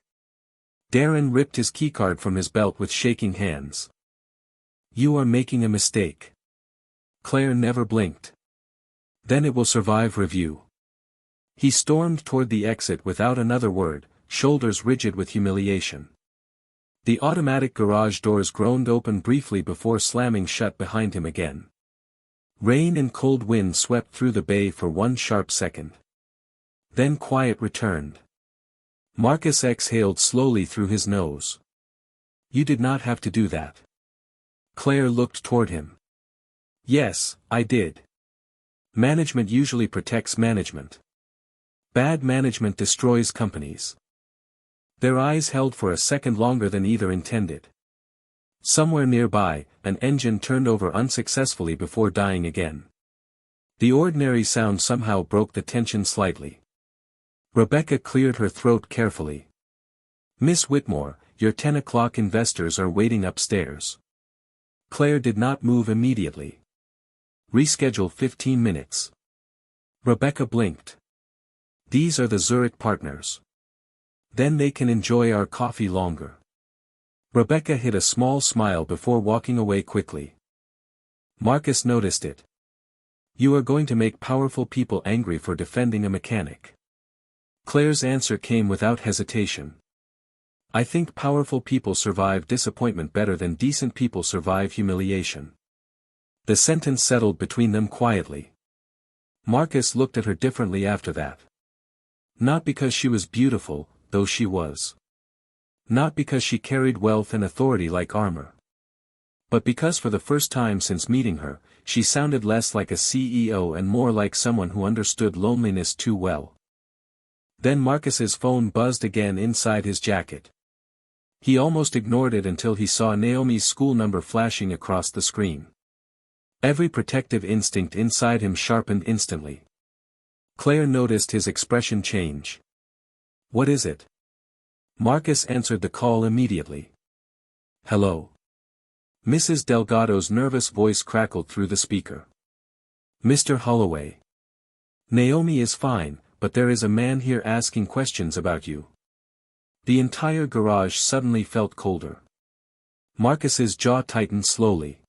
Darren ripped his keycard from his belt with shaking hands. "You are making a mistake." Claire never blinked. "Then it will survive review." He stormed toward the exit without another word, shoulders rigid with humiliation. The automatic garage doors groaned open briefly before slamming shut behind him again. Rain and cold wind swept through the bay for one sharp second. Then quiet returned. Marcus exhaled slowly through his nose. "You did not have to do that." Claire looked toward him. "Yes, I did. Management usually protects management. Bad management destroys companies." Their eyes held for a second longer than either intended. Somewhere nearby, an engine turned over unsuccessfully before dying again. The ordinary sound somehow broke the tension slightly. Rebecca cleared her throat carefully. "Miss Whitmore, your 10 o'clock investors are waiting upstairs." Claire did not move immediately. "Reschedule 15 minutes. Rebecca blinked. "These are the Zurich partners. Then they can enjoy our coffee longer." Rebecca hid a small smile before walking away quickly. Marcus noticed it. "You are going to make powerful people angry for defending a mechanic." Claire's answer came without hesitation. "I think powerful people survive disappointment better than decent people survive humiliation." The sentence settled between them quietly. Marcus looked at her differently after that. Not because she was beautiful, though she was. Not because she carried wealth and authority like armor. But because for the first time since meeting her, she sounded less like a CEO and more like someone who understood loneliness too well. Then Marcus's phone buzzed again inside his jacket. He almost ignored it until he saw Naomi's school number flashing across the screen. Every protective instinct inside him sharpened instantly. Claire noticed his expression change. "What is it?" Marcus answered the call immediately. "Hello." Mrs. Delgado's nervous voice crackled through the speaker. "Mr. Holloway. Naomi is fine, but there is a man here asking questions about you." The entire garage suddenly felt colder. Marcus's jaw tightened slowly.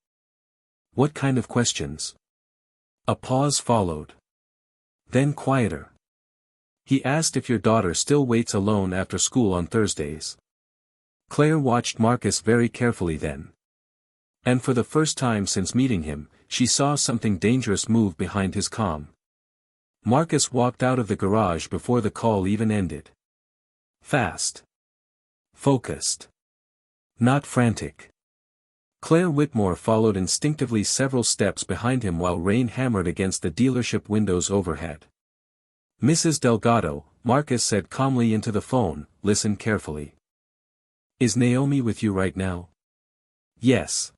"What kind of questions?" A pause followed. Then quieter. "He asked if your daughter still waits alone after school on Thursdays." Claire watched Marcus very carefully then. And for the first time since meeting him, she saw something dangerous move behind his calm. Marcus walked out of the garage before the call even ended. Fast. Focused. Not frantic. Claire Whitmore followed instinctively several steps behind him while rain hammered against the dealership windows overhead. "Mrs. Delgado," Marcus said calmly into the phone, "listen carefully. Is Naomi with you right now?" "Yes."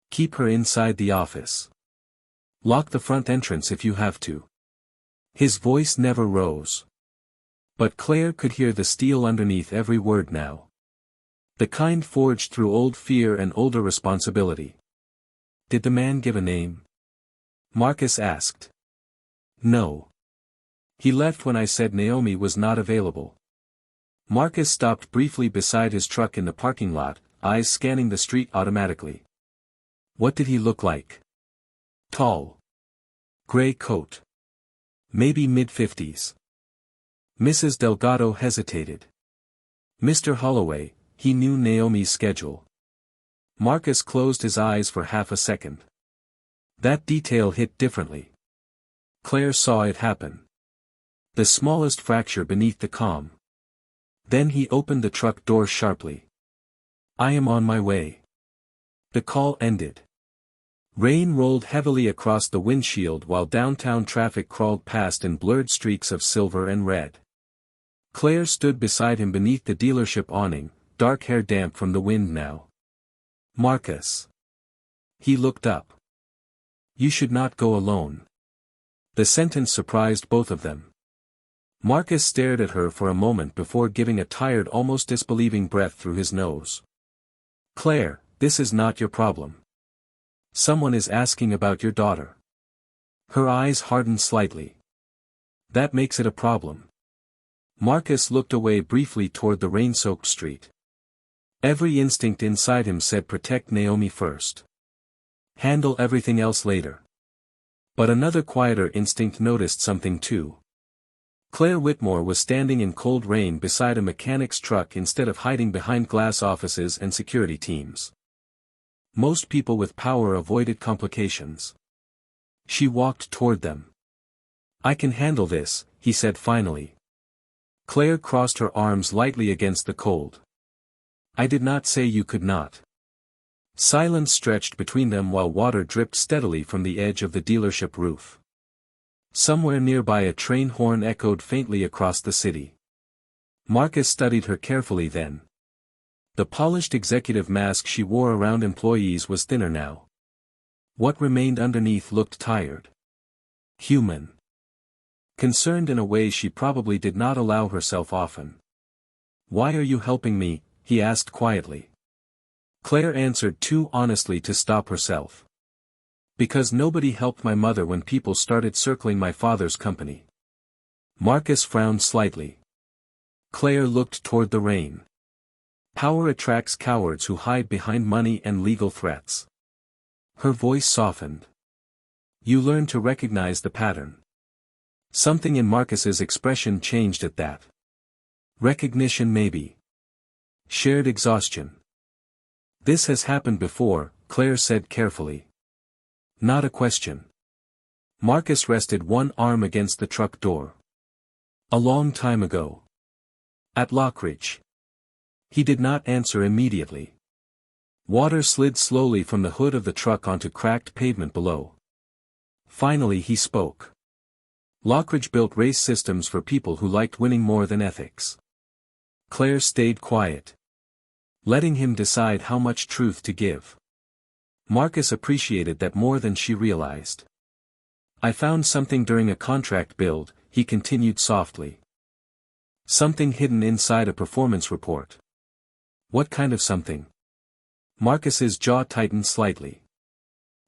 "Keep her inside the office. Lock the front entrance if you have to." His voice never rose. But Claire could hear the steel underneath every word now. The kind forged through old fear and older responsibility. "Did the man give a name?" Marcus asked. "No. He left when I said Naomi was not available." Marcus stopped briefly beside his truck in the parking lot, eyes scanning the street automatically. "What did he look like?" "Tall. Gray coat. Maybe mid-50s. Mrs. Delgado hesitated. "Mr. Holloway, he knew Naomi's schedule." Marcus closed his eyes for half a second. That detail hit differently. Claire saw it happen. The smallest fracture beneath the calm. Then he opened the truck door sharply. "I am on my way." The call ended. Rain rolled heavily across the windshield while downtown traffic crawled past in blurred streaks of silver and red. Claire stood beside him beneath the dealership awning, dark hair damp from the wind now. "Marcus." He looked up. "You should not go alone." The sentence surprised both of them. Marcus stared at her for a moment before giving a tired, almost disbelieving breath through his nose. "Claire, this is not your problem." Someone is asking about your daughter. Her eyes hardened slightly. That makes it a problem. Marcus looked away briefly toward the rain-soaked street. Every instinct inside him said protect Naomi first. Handle everything else later. But another quieter instinct noticed something too. Claire Whitmore was standing in cold rain beside a mechanic's truck instead of hiding behind glass offices and security teams. Most people with power avoided complications. She walked toward them. I can handle this, he said finally. Claire crossed her arms lightly against the cold. I did not say you could not. Silence stretched between them while water dripped steadily from the edge of the dealership roof. Somewhere nearby a train horn echoed faintly across the city. Marcus studied her carefully then. The polished executive mask she wore around employees was thinner now. What remained underneath looked tired. Human. Concerned in a way she probably did not allow herself often. Why are you helping me? He asked quietly. Claire answered too honestly to stop herself. Because nobody helped my mother when people started circling my father's company. Marcus frowned slightly. Claire looked toward the rain. Power attracts cowards who hide behind money and legal threats. Her voice softened. You learn to recognize the pattern. Something in Marcus's expression changed at that. Recognition maybe. Shared exhaustion. This has happened before, Claire said carefully. Not a question. Marcus rested one arm against the truck door. A long time ago. At Lockridge. He did not answer immediately. Water slid slowly from the hood of the truck onto cracked pavement below. Finally he spoke. Lockridge built race systems for people who liked winning more than ethics. Claire stayed quiet. Letting him decide how much truth to give. Marcus appreciated that more than she realized. I found something during a contract build, he continued softly. Something hidden inside a performance report. What kind of something? Marcus's jaw tightened slightly.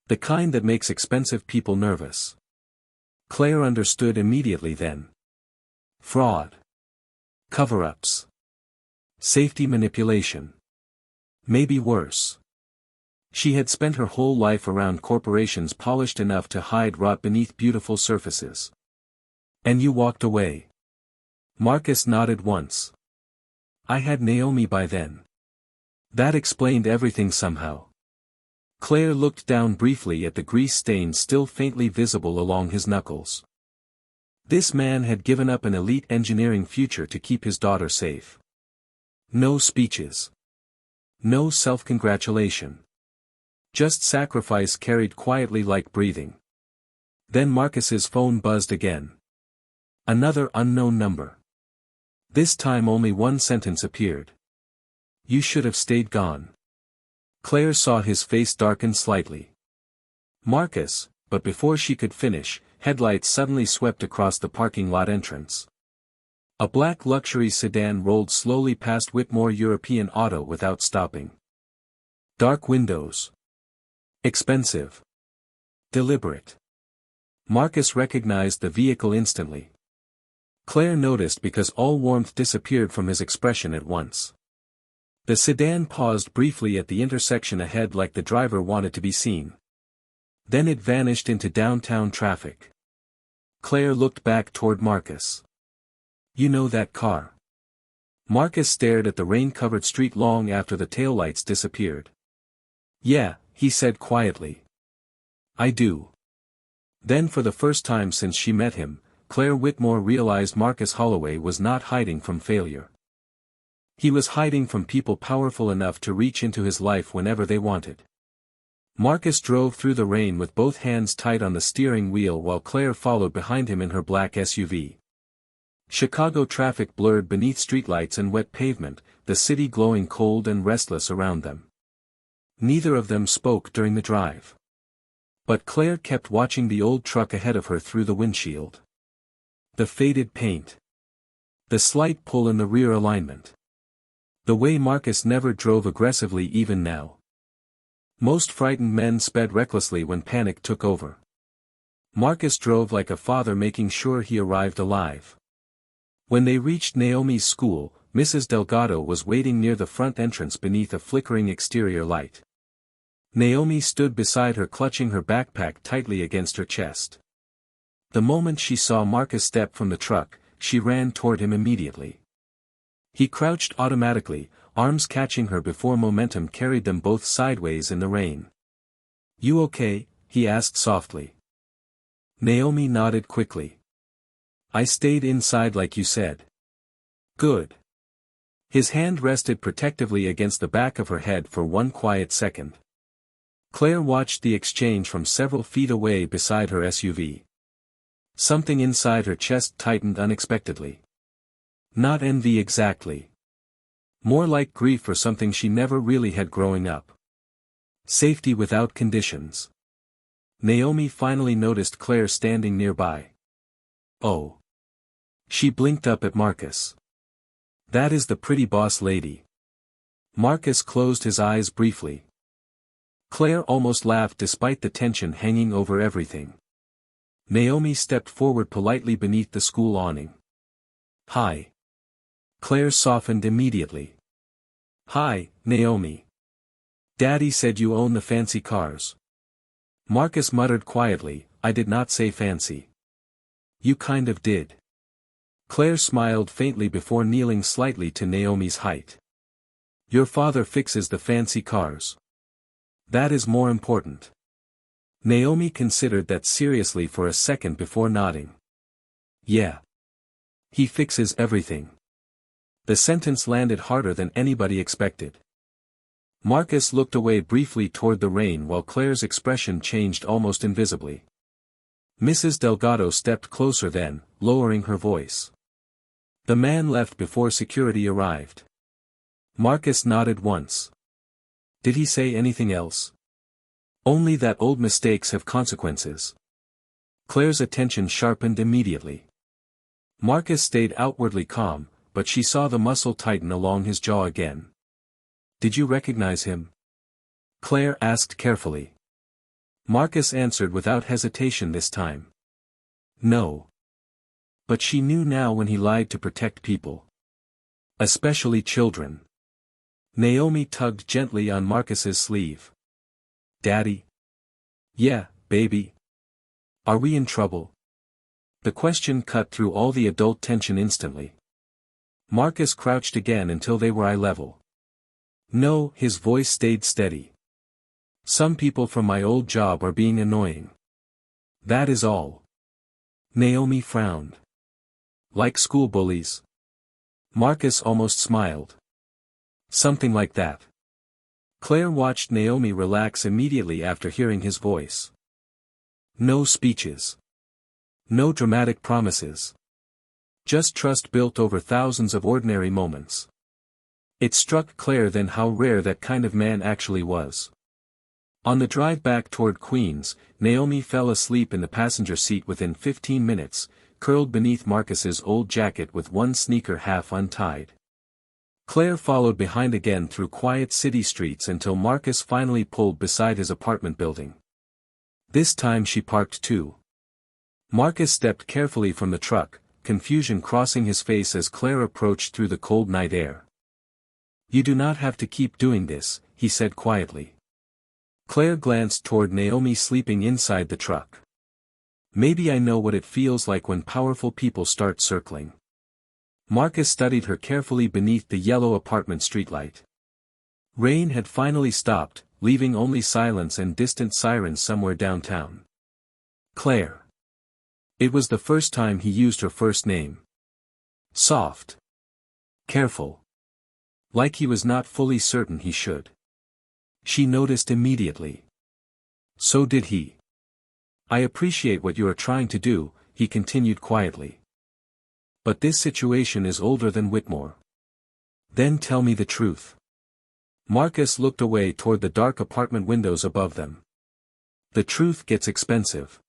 The kind that makes expensive people nervous. Claire understood immediately then. Fraud. Cover-ups. Safety manipulation. Maybe worse. She had spent her whole life around corporations polished enough to hide rot beneath beautiful surfaces. And you walked away. Marcus nodded once. I had Naomi by then. That explained everything somehow. Claire looked down briefly at the grease stains still faintly visible along his knuckles. This man had given up an elite engineering future to keep his daughter safe. No speeches. No self-congratulation. Just sacrifice carried quietly like breathing. Then Marcus's phone buzzed again. Another unknown number. This time only one sentence appeared. You should have stayed gone. Claire saw his face darken slightly. Marcus, but before she could finish, headlights suddenly swept across the parking lot entrance. A black luxury sedan rolled slowly past Whitmore European Auto without stopping. Dark windows. Expensive. Deliberate. Marcus recognized the vehicle instantly. Claire noticed because all warmth disappeared from his expression at once. The sedan paused briefly at the intersection ahead like the driver wanted to be seen. Then it vanished into downtown traffic. Claire looked back toward Marcus. You know that car? Marcus stared at the rain-covered street long after the taillights disappeared. Yeah, he said quietly. I do. Then for the first time since she met him, Claire Whitmore realized Marcus Holloway was not hiding from failure. He was hiding from people powerful enough to reach into his life whenever they wanted. Marcus drove through the rain with both hands tight on the steering wheel while Claire followed behind him in her black SUV. Chicago traffic blurred beneath streetlights and wet pavement, the city glowing cold and restless around them. Neither of them spoke during the drive. But Claire kept watching the old truck ahead of her through the windshield. The faded paint. The slight pull in the rear alignment. The way Marcus never drove aggressively even now. Most frightened men sped recklessly when panic took over. Marcus drove like a father, making sure he arrived alive. When they reached Naomi's school, Mrs. Delgado was waiting near the front entrance beneath a flickering exterior light. Naomi stood beside her, clutching her backpack tightly against her chest. The moment she saw Marcus step from the truck, she ran toward him immediately. He crouched automatically, arms catching her before momentum carried them both sideways in the rain. "You okay?" he asked softly. Naomi nodded quickly. "I stayed inside like you said." "Good." His hand rested protectively against the back of her head for one quiet second. Claire watched the exchange from several feet away beside her SUV. Something inside her chest tightened unexpectedly. Not envy exactly. More like grief for something she never really had growing up. Safety without conditions. Naomi finally noticed Claire standing nearby. "Oh." She blinked up at Marcus. "That is the pretty boss lady." Marcus closed his eyes briefly. Claire almost laughed despite the tension hanging over everything. Naomi stepped forward politely beneath the school awning. "Hi." Claire softened immediately. "Hi, Naomi. Daddy said you own the fancy cars." Marcus muttered quietly, "I did not say fancy." "You kind of did." Claire smiled faintly before kneeling slightly to Naomi's height. "Your father fixes the fancy cars. That is more important." Naomi considered that seriously for a second before nodding. "Yeah. He fixes everything." The sentence landed harder than anybody expected. Marcus looked away briefly toward the rain while Claire's expression changed almost invisibly. Mrs. Delgado stepped closer then, lowering her voice. "The man left before security arrived." Marcus nodded once. "Did he say anything else?" "Only that old mistakes have consequences." Claire's attention sharpened immediately. Marcus stayed outwardly calm, but she saw the muscle tighten along his jaw again. "Did you recognize him?" Claire asked carefully. Marcus answered without hesitation this time. "No." But she knew now when he lied to protect people. Especially children. Naomi tugged gently on Marcus's sleeve. "Daddy?" "Yeah, baby. Are we in trouble?" The question cut through all the adult tension instantly. Marcus crouched again until they were eye level. "No," his voice stayed steady. "Some people from my old job are being annoying. That is all." Naomi frowned. "Like school bullies?" Marcus almost smiled. "Something like that." Claire watched Naomi relax immediately after hearing his voice. No speeches. No dramatic promises. Just trust built over thousands of ordinary moments. It struck Claire then how rare that kind of man actually was. On the drive back toward Queens, Naomi fell asleep in the passenger seat within 15 minutes, curled beneath Marcus's old jacket with one sneaker half untied. Claire followed behind again through quiet city streets until Marcus finally pulled beside his apartment building. This time she parked too. Marcus stepped carefully from the truck, confusion crossing his face as Claire approached through the cold night air. "You do not have to keep doing this," he said quietly. Claire glanced toward Naomi sleeping inside the truck. "Maybe I know what it feels like when powerful people start circling." Marcus studied her carefully beneath the yellow apartment streetlight. Rain had finally stopped, leaving only silence and distant sirens somewhere downtown. "Claire." It was the first time he used her first name. Soft. Careful. Like he was not fully certain he should. She noticed immediately. So did he. "I appreciate what you are trying to do," he continued quietly. "But this situation is older than Whitmore." "Then tell me the truth." Marcus looked away toward the dark apartment windows above them. "The truth gets expensive."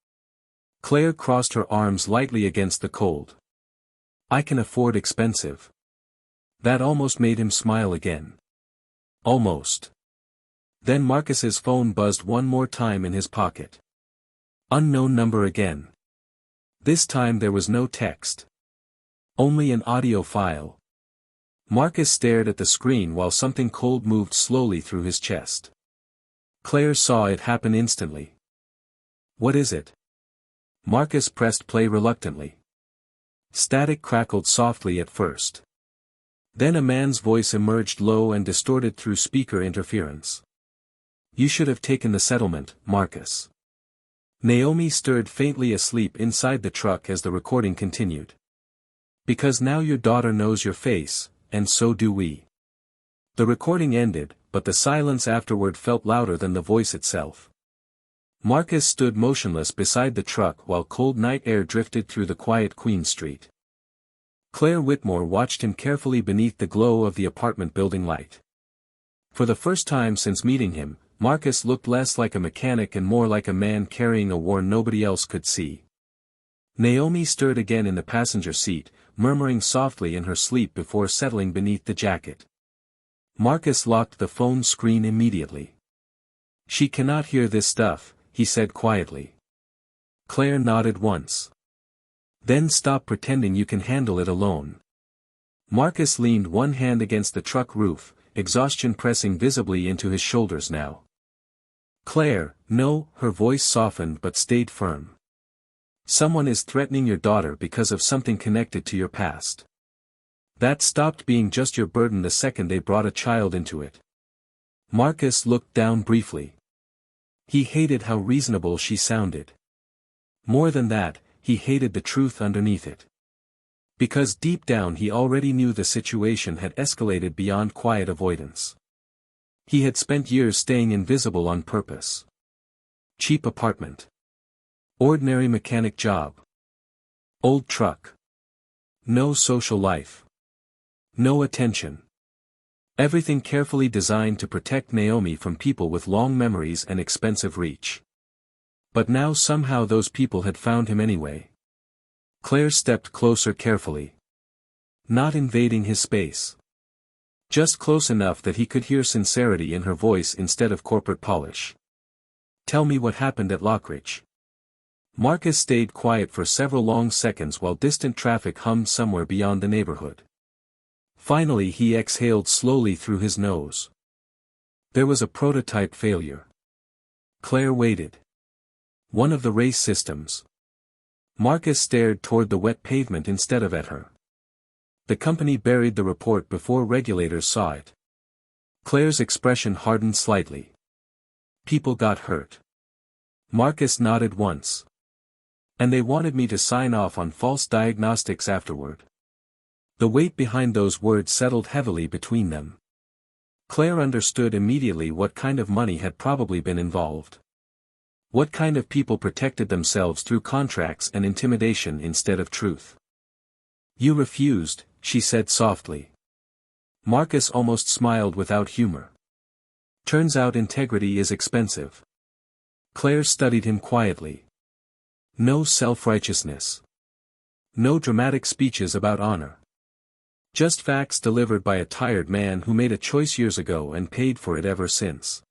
Claire crossed her arms lightly against the cold. "I can afford expensive." That almost made him smile again. Almost. Then Marcus's phone buzzed one more time in his pocket. Unknown number again. This time there was no text. Only an audio file. Marcus stared at the screen while something cold moved slowly through his chest. Claire saw it happen instantly. What is it? Marcus pressed play reluctantly. Static crackled softly at first. Then a man's voice emerged low and distorted through speaker interference. You should have taken the settlement, Marcus. Naomi stirred faintly asleep inside the truck as the recording continued. Because now your daughter knows your face, and so do we. The recording ended, but the silence afterward felt louder than the voice itself. Marcus stood motionless beside the truck while cold night air drifted through the quiet Queen Street. Claire Whitmore watched him carefully beneath the glow of the apartment building light. For the first time since meeting him, Marcus looked less like a mechanic and more like a man carrying a war nobody else could see. Naomi stirred again in the passenger seat, murmuring softly in her sleep before settling beneath the jacket. Marcus locked the phone screen immediately. She cannot hear this stuff, he said quietly. Claire nodded once. Then stop pretending you can handle it alone. Marcus leaned one hand against the truck roof, exhaustion pressing visibly into his shoulders now. Claire, no, her voice softened but stayed firm. Someone is threatening your daughter because of something connected to your past. That stopped being just your burden the second they brought a child into it. Marcus looked down briefly. He hated how reasonable she sounded. More than that, he hated the truth underneath it. Because deep down he already knew the situation had escalated beyond quiet avoidance. He had spent years staying invisible on purpose. Cheap apartment. Ordinary mechanic job. Old truck. No social life. No attention. Everything carefully designed to protect Naomi from people with long memories and expensive reach. But now somehow those people had found him anyway. Claire stepped closer carefully. Not invading his space. Just close enough that he could hear sincerity in her voice instead of corporate polish. Tell me what happened at Lockridge. Marcus stayed quiet for several long seconds while distant traffic hummed somewhere beyond the neighborhood. Finally he exhaled slowly through his nose. There was a prototype failure. Claire waited. One of the race systems. Marcus stared toward the wet pavement instead of at her. The company buried the report before regulators saw it. Claire's expression hardened slightly. People got hurt. Marcus nodded once. And they wanted me to sign off on false diagnostics afterward. The weight behind those words settled heavily between them. Claire understood immediately what kind of money had probably been involved. What kind of people protected themselves through contracts and intimidation instead of truth. You refused, she said softly. Marcus almost smiled without humor. Turns out integrity is expensive. Claire studied him quietly. No self-righteousness. No dramatic speeches about honor. Just facts delivered by a tired man who made a choice years ago and paid for it ever since.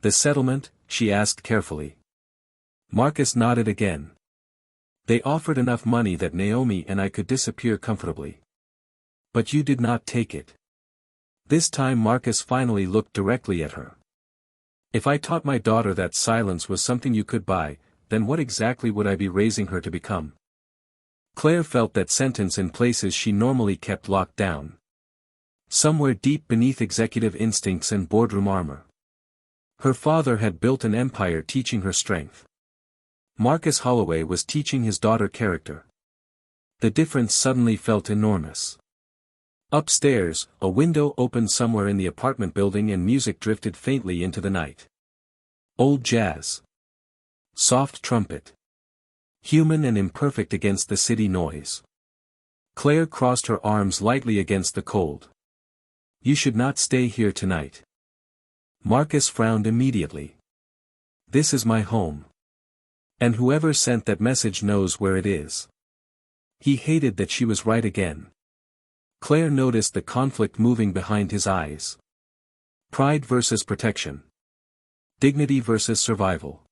The settlement? She asked carefully. Marcus nodded again. They offered enough money that Naomi and I could disappear comfortably. But you did not take it. This time Marcus finally looked directly at her. If I taught my daughter that silence was something you could buy, then what exactly would I be raising her to become? Claire felt that sentence in places she normally kept locked down. Somewhere deep beneath executive instincts and boardroom armor. Her father had built an empire teaching her strength. Marcus Holloway was teaching his daughter character. The difference suddenly felt enormous. Upstairs, a window opened somewhere in the apartment building and music drifted faintly into the night. Old jazz. Soft trumpet. Human and imperfect against the city noise. Claire crossed her arms lightly against the cold. You should not stay here tonight. Marcus frowned immediately. This is my home. And whoever sent that message knows where it is. He hated that she was right again. Claire noticed the conflict moving behind his eyes. Pride versus protection. Dignity versus survival.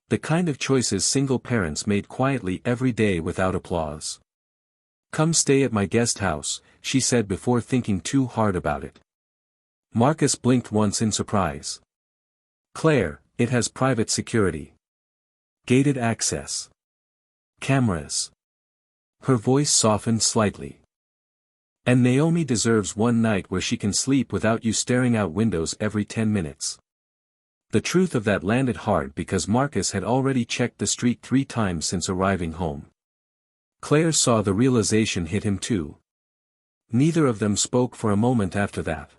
The kind of choices single parents made quietly every day without applause. "Come stay at my guest house," she said before thinking too hard about it. Marcus blinked once in surprise. "Claire, it has private security. Gated access. Cameras." Her voice softened slightly. "And Naomi deserves one night where she can sleep without you staring out windows every 10 minutes. The truth of that landed hard because Marcus had already checked the street 3 times since arriving home. Claire saw the realization hit him too. Neither of them spoke for a moment after that.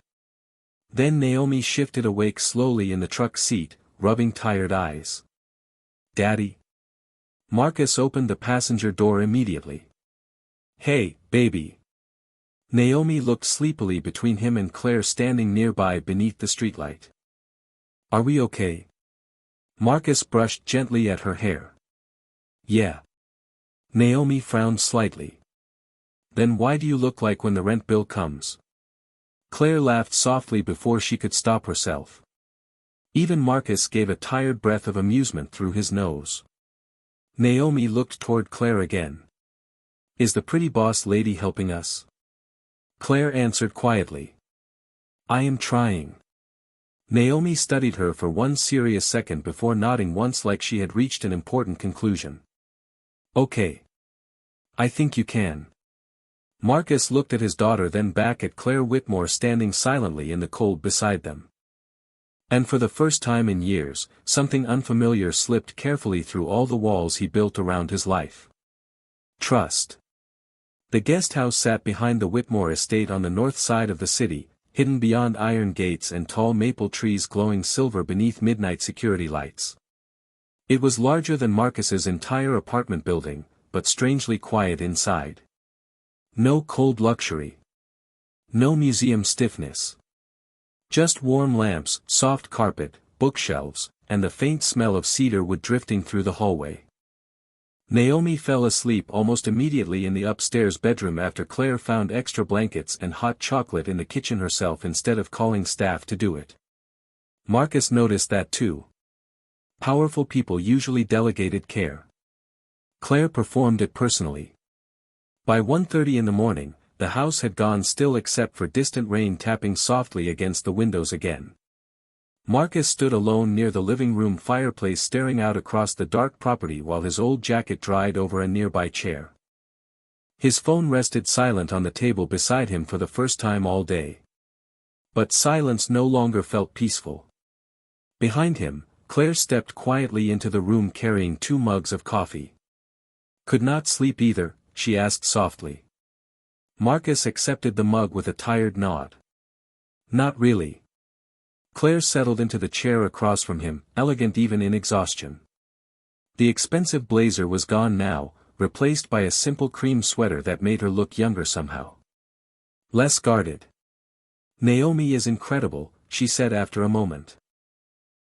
Then Naomi shifted awake slowly in the truck seat, rubbing tired eyes. "Daddy?" Marcus opened the passenger door immediately. "Hey, baby." Naomi looked sleepily between him and Claire standing nearby beneath the streetlight. "Are we okay?" Marcus brushed gently at her hair. "Yeah." Naomi frowned slightly. "Then why do you look like when the rent bill comes?" Claire laughed softly before she could stop herself. Even Marcus gave a tired breath of amusement through his nose. Naomi looked toward Claire again. "Is the pretty boss lady helping us?" Claire answered quietly. "I am trying." Naomi studied her for one serious second before nodding once like she had reached an important conclusion. "Okay. I think you can." Marcus looked at his daughter then back at Claire Whitmore standing silently in the cold beside them. And for the first time in years, something unfamiliar slipped carefully through all the walls he built around his life. Trust. The guest house sat behind the Whitmore estate on the north side of the city, hidden beyond iron gates and tall maple trees glowing silver beneath midnight security lights. It was larger than Marcus's entire apartment building, but strangely quiet inside. No cold luxury. No museum stiffness. Just warm lamps, soft carpet, bookshelves, and the faint smell of cedar wood drifting through the hallway. Naomi fell asleep almost immediately in the upstairs bedroom after Claire found extra blankets and hot chocolate in the kitchen herself instead of calling staff to do it. Marcus noticed that too. Powerful people usually delegated care. Claire performed it personally. By 1:30 in the morning, the house had gone still except for distant rain tapping softly against the windows again. Marcus stood alone near the living room fireplace staring out across the dark property while his old jacket dried over a nearby chair. His phone rested silent on the table beside him for the first time all day. But silence no longer felt peaceful. Behind him, Claire stepped quietly into the room carrying 2 mugs of coffee. "Could not sleep either?" she asked softly. Marcus accepted the mug with a tired nod. "Not really." Claire settled into the chair across from him, elegant even in exhaustion. The expensive blazer was gone now, replaced by a simple cream sweater that made her look younger somehow. Less guarded. "Naomi is incredible," she said after a moment.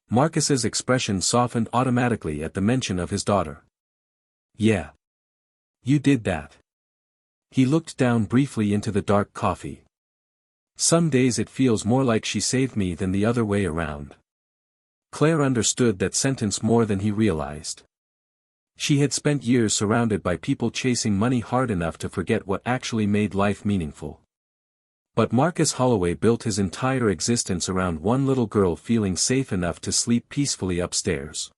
Marcus's expression softened automatically at the mention of his daughter. "Yeah. You did that." He looked down briefly into the dark coffee. "Some days it feels more like she saved me than the other way around." Claire understood that sentence more than he realized. She had spent years surrounded by people chasing money hard enough to forget what actually made life meaningful. But Marcus Holloway built his entire existence around one little girl feeling safe enough to sleep peacefully upstairs.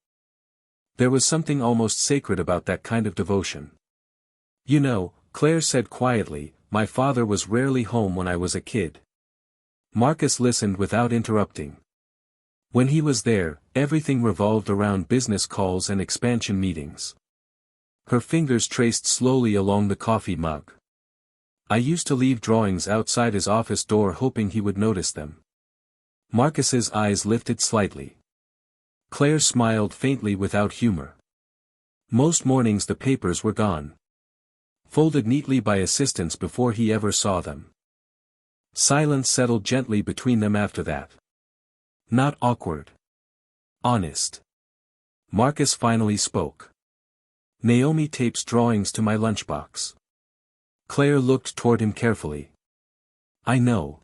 There was something almost sacred about that kind of devotion. "You know," Claire said quietly, "my father was rarely home when I was a kid." Marcus listened without interrupting. When he was there, everything revolved around business calls and expansion meetings. Her fingers traced slowly along the coffee mug. "I used to leave drawings outside his office door hoping he would notice them." Marcus's eyes lifted slightly. Claire smiled faintly without humor. Most mornings the papers were gone. Folded neatly by assistants before he ever saw them. Silence settled gently between them after that. Not awkward. Honest. Marcus finally spoke. "Naomi tapes drawings to my lunchbox." Claire looked toward him carefully. "I know."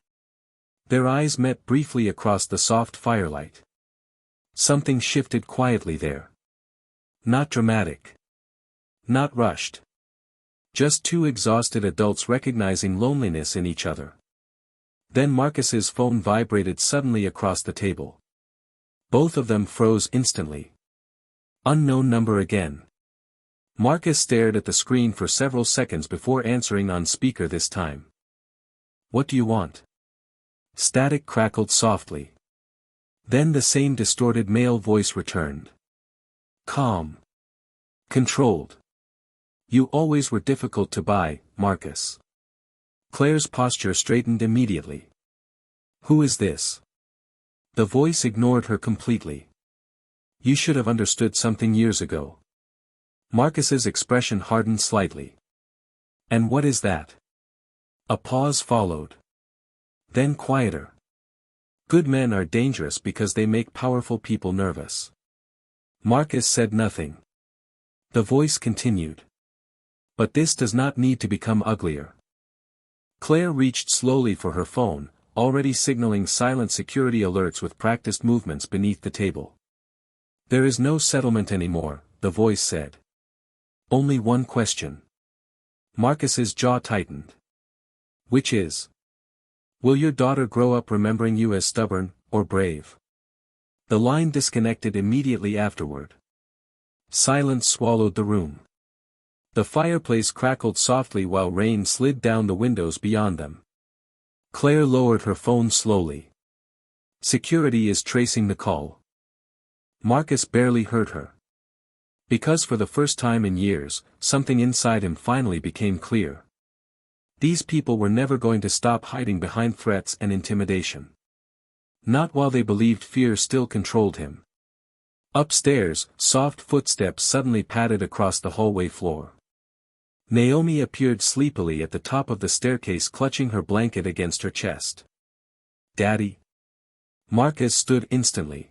Their eyes met briefly across the soft firelight. Something shifted quietly there. Not dramatic. Not rushed. Just two exhausted adults recognizing loneliness in each other. Then Marcus's phone vibrated suddenly across the table. Both of them froze instantly. Unknown number again. Marcus stared at the screen for several seconds before answering on speaker this time. "What do you want?" Static crackled softly. Then the same distorted male voice returned. Calm. Controlled. "You always were difficult to buy, Marcus." Claire's posture straightened immediately. "Who is this?" The voice ignored her completely. "You should have understood something years ago." Marcus's expression hardened slightly. "And what is that?" A pause followed. Then quieter. "Good men are dangerous because they make powerful people nervous." Marcus said nothing. The voice continued. "But this does not need to become uglier." Claire reached slowly for her phone, already signaling silent security alerts with practiced movements beneath the table. "There is no settlement anymore," the voice said. "Only one question." Marcus's jaw tightened. "Which is? Will your daughter grow up remembering you as stubborn, or brave?" The line disconnected immediately afterward. Silence swallowed the room. The fireplace crackled softly while rain slid down the windows beyond them. Claire lowered her phone slowly. "Security is tracing the call." Marcus barely heard her. Because for the first time in years, something inside him finally became clear. These people were never going to stop hiding behind threats and intimidation. Not while they believed fear still controlled him. Upstairs, soft footsteps suddenly padded across the hallway floor. Naomi appeared sleepily at the top of the staircase, clutching her blanket against her chest. "Daddy?" Marcus stood instantly.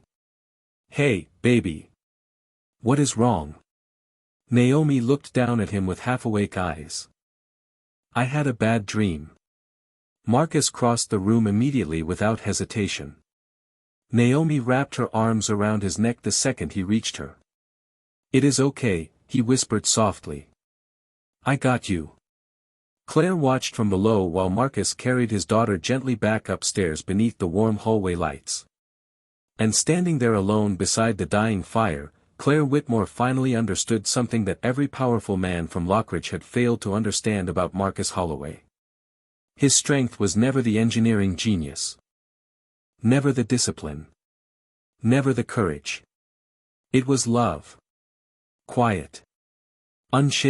"Hey, baby. What is wrong?" Naomi looked down at him with half-awake eyes. "I had a bad dream." Marcus crossed the room immediately without hesitation. Naomi wrapped her arms around his neck the second he reached her. "It is okay," he whispered softly. "I got you." Claire watched from below while Marcus carried his daughter gently back upstairs beneath the warm hallway lights. And standing there alone beside the dying fire, Claire Whitmore finally understood something that every powerful man from Lockridge had failed to understand about Marcus Holloway. His strength was never the engineering genius. Never the discipline. Never the courage. It was love. Quiet. Unshaken.